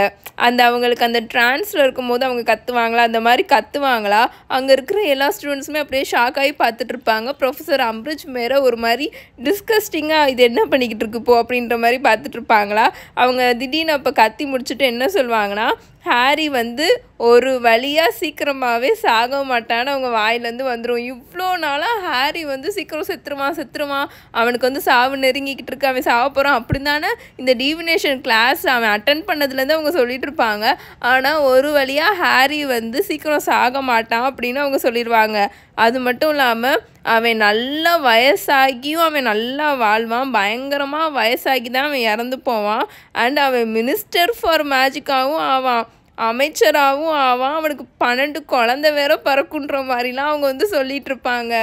அவங்களுக்கு அந்த ட்ரான்ஸில் இருக்கும்போது அவங்க கத்துவாங்களா, அந்த மாதிரி கத்துவாங்களா. அங்கே இருக்கிற எல்லா ஸ்டூடெண்ட்ஸுமே அப்படியே ஷாக் ஆகி பார்த்துட்டு இருப்பாங்க. ப்ரொஃபஸர் அம்பிரிட்ஜ் மேலே ஒரு மாதிரி டிஸ்கஸ்டிங்காக இது என்ன பண்ணிக்கிட்டு இருக்கு போ அப்படின்ற மாதிரி பார்த்துட்டு இருப்பாங்களா. அவங்க திடீர்னு அப்போ கத்தி முடிச்சுட்டு என்ன சொல்லுவாங்கன்னா, ஹாரி வந்து ஒரு வழியாக சீக்கிரமாகவே சாக மாட்டான்னு அவங்க வாயிலேருந்து வந்துடும். இவ்வளோ நாளாக ஹாரி வந்து சீக்கிரம் செத்துருவான், அவனுக்கு வந்து சாவு நெருங்கிக்கிட்டு இருக்கு, அவன் சாவ போகிறான் அப்படி தானே இந்த டிவினேஷன் கிளாஸ் அவன் அட்டன் பண்ணதுலேருந்து அவங்க சொல்லிட்டு இருப்பாங்க. ஆனால் ஒரு வழியாக ஹாரி வந்து சீக்கிரம் சாக மாட்டான் அப்படின்னு அவங்க சொல்லிடுவாங்க. அது மட்டும் இல்லாமல் அவன் நல்லா வயசாகியும் அவன் நல்லா வாழ்வான். பயங்கரமாக வயசாகி தான் அவன் இறந்து போவான். அண்ட் அவன் மினிஸ்டர் ஃபார் மேஜிக்காகவும் ஆவான், அமைச்சராகவும் ஆவான். அவனுக்கு 12 குழந்தை வேற பறக்குன்ற மாதிரிலாம் அவங்க வந்து சொல்லிட்டு இருப்பாங்க.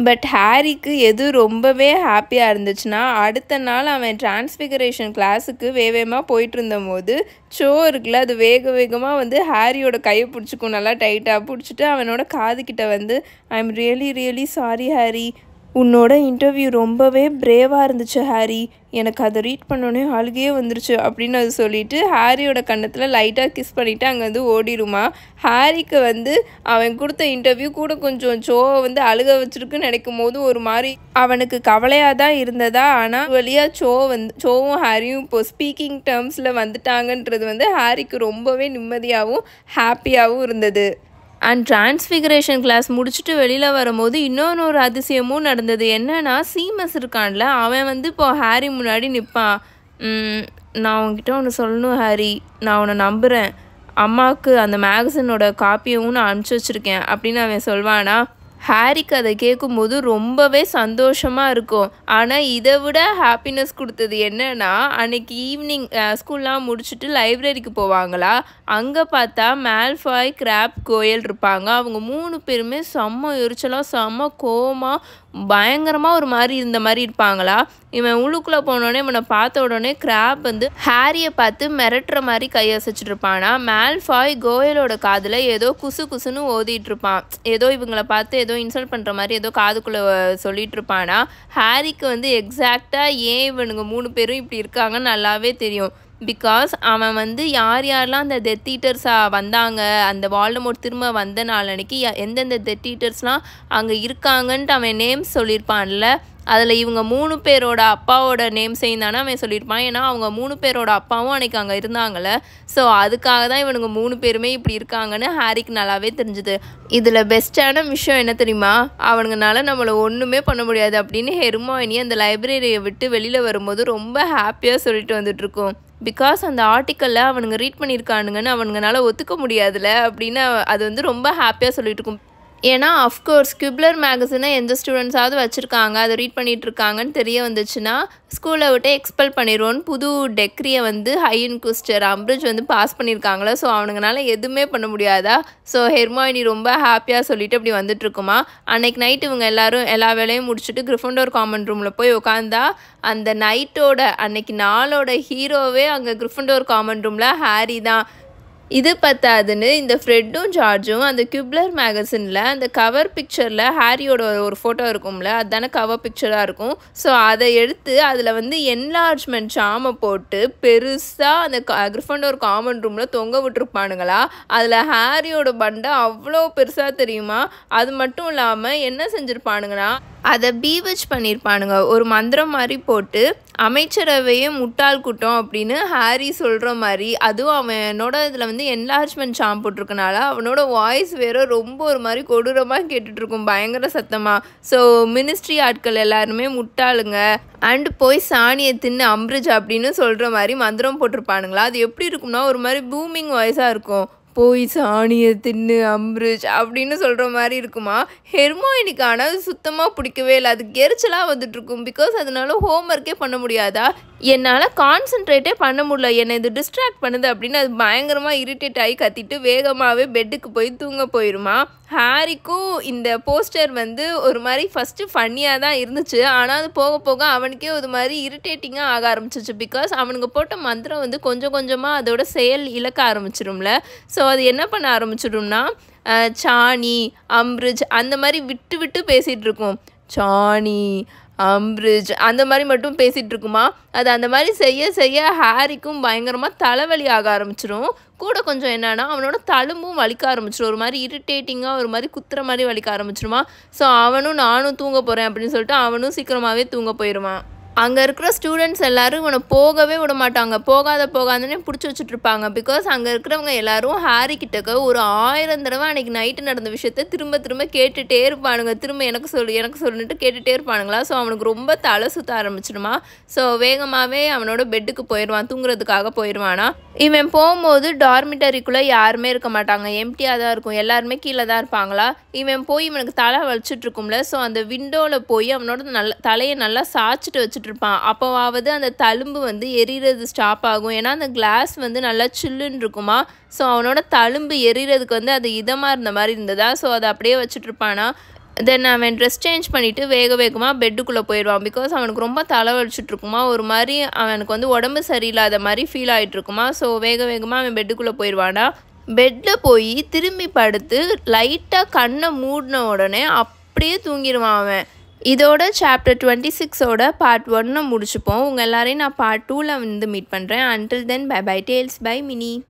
பட் ஹாரிக்கு எது ரொம்பவே ஹாப்பியாக இருந்துச்சுன்னா, அடுத்த நாள் அவன் டிரான்ஸ்ஃபிகரேஷன் கிளாஸுக்கு வேகமாக போயிட்டு இருந்தபோது ஷோ இருக்குல்ல, அது வேகமாக வந்து ஹாரியோட கையை பிடிச்சிக்கும், நல்லா டைட்டாக பிடிச்சிட்டு அவனோட காதுகிட்ட வந்து I am really sorry Harry, உன்னோட இன்டர்வியூ ரொம்பவே பிரேவாக இருந்துச்சு ஹாரி, எனக்கு அதை ரீட் பண்ணோன்னே அழுகையே வந்துருச்சு அப்படின்னு அது சொல்லிட்டு ஹாரியோட கன்னத்தில் லைட்டாக கிஸ் பண்ணிவிட்டு அங்கே ஓடிடுமா. ஹாரிக்கு அவன் கொடுத்த இன்டர்வியூ கூட கொஞ்சம் சோவை அழுக வச்சிருக்குன்னு நினைக்கும் போது ஒரு மாதிரி அவனுக்கு கவலையாக தான் இருந்ததா. ஆனால் வழியாக சோவும் ஹாரியும் இப்போ ஸ்பீக்கிங் டேர்ம்ஸில் வந்துட்டாங்கன்றது ஹாரிக்கு ரொம்பவே நிம்மதியாகவும் ஹாப்பியாகவும் இருந்தது. அண்ட் டிரான்ஸ்ஃபிகரேஷன் கிளாஸ் முடிச்சுட்டு வெளியில் வரும்போது இன்னொரு அதிசயமும் நடந்தது. என்னன்னா சீமஸ் இருக்கான்ல, அவன் இப்போ ஹாரி முன்னாடி நிற்பான். நான் உன்கிட்ட ஒன்று சொல்லணும் ஹாரி, நான் உன்னை நம்புகிறேன், அம்மாவுக்கு அந்த மேகசினோட காப்பியவும் நான் அனுப்பிச்சி வச்சுருக்கேன் அப்படின்னு அவன் சொல்வானா. ஹாரிக்கு அதை கேட்கும்போது ரொம்பவே சந்தோஷமாக இருக்கும். ஆனால் இதை விட ஹாப்பினஸ் கொடுத்தது என்னன்னா, அன்னைக்கு ஈவினிங் ஸ்கூல்லாம் முடிச்சுட்டு லைப்ரரிக்கு போவாங்களா, அங்கே பார்த்தா மால்ஃபாய், கிராப், கோயல் இருப்பாங்க. அவங்க 3 பேருமே செம்ம எரிச்சலாக செம்ம கோவமாக பயங்கரமாக ஒரு மாதிரி இருந்த மாதிரி இருப்பாங்களா. இவன் உள்ளுக்குள்ளே போனோடனே இவனை பார்த்த உடனே கிராப் ஹாரியை பார்த்து மிரட்டுற மாதிரி கையசைச்சிட்டு இருப்பானா. மால்ஃபாய் கோயலோட காதில் ஏதோ குசு குசுன்னு ஓதிட்டு இருப்பான். ஏதோ இவங்களை பார்த்து ஏதோ இன்சல்ட் பண்ணுற மாதிரி ஏதோ காதுக்குள்ளே சொல்லிட்டு இருப்பானா. ஹாரிக்கு எக்ஸாக்டாக ஏன் இவனுங்க 3 பேரும் இப்படி இருக்காங்கன்னு நல்லாவே தெரியும். பிகாஸ் அவன் யார் யாரெல்லாம் அந்த டெத் ஈட்டர்ஸாக வந்தாங்க, அந்த வால்டமோர்ட் திரும்ப வந்த நாள் அன்னைக்கு எந்தெந்த டெத் ஈட்டர்ஸ்லாம் அங்கே இருக்காங்கன்ட்டு அவன் நேம்ஸ் சொல்லியிருப்பான்ல. அதில் இவங்க 3 பேரோட அப்பாவோட நேம்ஸையும் தானே அவன் சொல்லியிருப்பான். ஏன்னா அவங்க 3 பேரோட அப்பாவும் அன்றைக்கி அங்கே இருந்தாங்கள்ல. ஸோ அதுக்காக தான் இவனுங்க 3 பேருமே இப்படி இருக்காங்கன்னு ஹாரிக்கு நல்லாவே தெரிஞ்சுது. இதில் பெஸ்ட்டான விஷயம் என்ன தெரியுமா, அவனுங்கனால நம்மளை ஒன்றுமே பண்ண முடியாது அப்படின்னு ஹெர்மாயினி அந்த லைப்ரரியை விட்டு வெளியில் வரும்போது ரொம்ப ஹாப்பியாக சொல்லிட்டு வந்துட்டுருக்கோம். பிகாஸ் அந்த ஆர்டிக்கலில் அவனுங்க ரீட் பண்ணியிருக்கானுங்கன்னு அவனுங்கனால ஒத்துக்க முடியாதுல்ல அப்படின்னு அது ரொம்ப ஹாப்பியாக சொல்லிட்டு இருக்கும். ஏன்னா அஃப்கோர்ஸ் கியூப்லர் மேகசினை எந்த ஸ்டூடெண்ட்ஸாவது வச்சுருக்காங்க, அதை ரீட் பண்ணிகிட்டு இருக்காங்கன்னு தெரிய வந்துச்சுன்னா ஸ்கூலை விட்டு எக்ஸ்பெல் பண்ணிடுவோன்னு புது டெக்ரியை ஹை இன்குஸ்டர் அம்பிரிட்ஜ் பாஸ் பண்ணியிருக்காங்களா. ஸோ அவனுங்கனால எதுவுமே பண்ண முடியாதா. ஸோ ஹெர்மாயினி ரொம்ப ஹாப்பியாக சொல்லிட்டு அப்படி வந்துட்டுருக்குமா. அன்னைக்கு நைட்டு இவங்க எல்லா வேலையும் முடிச்சுட்டு கிரிஃபண்டோர் காமன் ரூமில் போய் உட்காந்தா அந்த நைட்டோட அன்னைக்கு நாளோட ஹீரோவே அங்கே கிரிஃபண்டோர் காமன் ரூமில் ஹாரி தான். இது பத்தாதுன்னு இந்த ஃப்ரெட்டும் ஜார்ஜும் அந்த கியூப்லர் மேகசினில் அந்த கவர் பிக்சரில் ஹாரியோட ஒரு ஃபோட்டோ இருக்கும்ல, அதுதானே கவர் பிக்சராக இருக்கும். ஸோ அதை எடுத்து அதில் என்லார்ஜ்மெண்ட் சாமை போட்டு பெருசாக அந்த கிரிஃபண்டோர் காமன் ரூமில் தொங்க விட்டுருப்பானுங்களா. அதில் ஹாரியோட பண்டை அவ்வளோ பெருசாக தெரியுமா. அது மட்டும் இல்லாமல் என்ன செஞ்சுருப்பானுங்கன்னா அதை பீவச் பண்ணியிருப்பானுங்க. ஒரு மந்திரம் மாதிரி போட்டு அமைச்சரவையே முட்டாள் கூட்டம் அப்படின்னு ஹாரி சொல்கிற மாதிரி. அதுவும் அவனோட இதில் என்லார்ஜ்மெண்ட் சாம் போட்டிருக்கனால அவனோட வாய்ஸ் வேறு ரொம்ப ஒரு மாதிரி கொடூரமாக கேட்டுட்ருக்கும், பயங்கர சத்தமாக. ஸோ மினிஸ்ட்ரி ஆட்கள் எல்லாருமே முட்டாளுங்க அண்டு போய் சாணியை தின்னு அம்பிரிட்ஜ் அப்படின்னு சொல்கிற மாதிரி மந்திரம் போட்டிருப்பானுங்களா. அது எப்படி இருக்கும்னா ஒரு மாதிரி பூமிங் வாய்ஸாக இருக்கும். போய் சாணியை தின்னு அம்பிரிட்ஜ் அப்படின்னு சொல்கிற மாதிரி இருக்குமா. ஹெர்மாயினிக்கான அது சுத்தமாக பிடிக்கவே இல்லை, அது எரிச்சலாக வந்துட்டுருக்கும். பிகாஸ் அதனால ஹோம்ஒர்க்கே பண்ண முடியாதா, என்னால் கான்சன்ட்ரேட்டே பண்ண முடியல, என்னை இது டிஸ்ட்ராக்ட் பண்ணுது அப்படின்னு அது பயங்கரமாக இரிட்டேட் ஆகி கத்திட்டு வேகமாகவே பெட்டுக்கு போய் தூங்க போயிடுமா. ஹாரிக்கும் இந்த போஸ்டர் ஒரு மாதிரி ஃபஸ்ட்டு ஃபன்னியாக தான் இருந்துச்சு. ஆனால் அது போக போக அவனுக்கே ஒரு மாதிரி இரிட்டேட்டிங்காக ஆக ஆரம்பிச்சிச்சு. பிகாஸ் அவனுக்கு போட்ட மந்திரம் கொஞ்சம் கொஞ்சமாக அதோட செயல் இழக்க ஆரம்பிச்சிடும்ல. ஸோ அது என்ன பண்ண ஆரம்பிச்சிடும்னா சாணி அம்பிரிட்ஜ் அந்த மாதிரி விட்டு விட்டு பேசிகிட்டு இருக்கும். சாணி அம்பிரிட்ஜ் அந்த மாதிரி மட்டும் பேசிகிட்டு இருக்குமா. அது அந்த மாதிரி செய்ய செய்ய ஹாரிக்கும் பயங்கரமாக தலைவலி ஆக ஆரம்பிச்சிடும். கூட கொஞ்சம் என்னன்னா அவனோட தழும்பும் வலிக்க ஆரம்பிச்சிடும், ஒரு மாதிரி இரிட்டேட்டிங்காக ஒரு மாதிரி குத்துற மாதிரி வலிக்க ஆரம்பிச்சிடுமா. ஸோ நானும் தூங்க போகிறேன் அப்படின்னு சொல்லிட்டு அவனும் சீக்கிரமாகவே தூங்க போயிடுவான். அங்கே இருக்கிற ஸ்டூடெண்ட்ஸ் எல்லோரும் இவனை போகவே விட மாட்டாங்க, போகாதே பிடிச்சி வச்சுட்ருப்பாங்க. பிகாஸ் அங்கே இருக்கிறவங்க எல்லோரும் ஹாரி கிட்டக்க ஒரு 1000 தடவை அன்றைக்கி நைட்டு நடந்த விஷயத்த திரும்ப திரும்ப கேட்டுகிட்டே இருப்பானுங்க. திரும்ப எனக்கு சொல்லுன்ட்டு கேட்டுகிட்டே இருப்பானுங்களா. ஸோ அவனுக்கு ரொம்ப தலை சுற்ற ஆரம்பிச்சிடுமா. ஸோ வேகமாகவே அவனோட பெட்டுக்கு போயிடுவான், தூங்குறதுக்காக போயிடுவானா. இவன் போகும்போது டார்மிட்டரிக்குள்ளே யாருமே இருக்க மாட்டாங்க, எம்டியாக தான் இருக்கும், எல்லாருமே கீழே தான் இருப்பாங்களா. இவன் போய் இவனுக்கு தலை வலிச்சிட்ருக்கும்ல. ஸோ அந்த விண்டோவில் போய் அவனோட தலையை நல்லா சாய்ச்சிட்டு வச்சுட்டு இருப்பான். அப்போவாவது அந்த தழும்பு எரிகிறது ஸ்டாப் ஆகும். ஏன்னா அந்த கிளாஸ் நல்லா சில்லுன்னு இருக்குமா. ஸோ அவனோட தழும்பு எரிகிறதுக்கு அது இதமாக இருந்த மாதிரி இருந்ததா. ஸோ அதை அப்படியே வச்சுட்டு இருப்பானா. தென் அவன் ட்ரெஸ் சேஞ்ச் பண்ணிவிட்டு வேகமாக பெட்டுக்குள்ளே போயிடுவான். பிகாஸ் அவனுக்கு ரொம்ப தலை வலிச்சுட்ருக்குமா, ஒரு மாதிரி அவனுக்கு உடம்பு சரியில்லாத மாதிரி ஃபீல் ஆகிட்ருக்குமா. ஸோ வேகமாக அவன் பெட்டுக்குள்ளே போயிடுவானா. பெட்டில் போய் திரும்பி படுத்து லைட்டாக கண்ணை மூடின உடனே அப்படியே தூங்கிடுவான் அவன். இதோட சாப்டர் 26ஓட பார்ட் 1 முடிச்சுப்போம். உங்கள் எல்லாரையும் நான் பார்ட் 2ல் வந்து மீட் பண்ணுறேன். until then bye bye tales by Mini.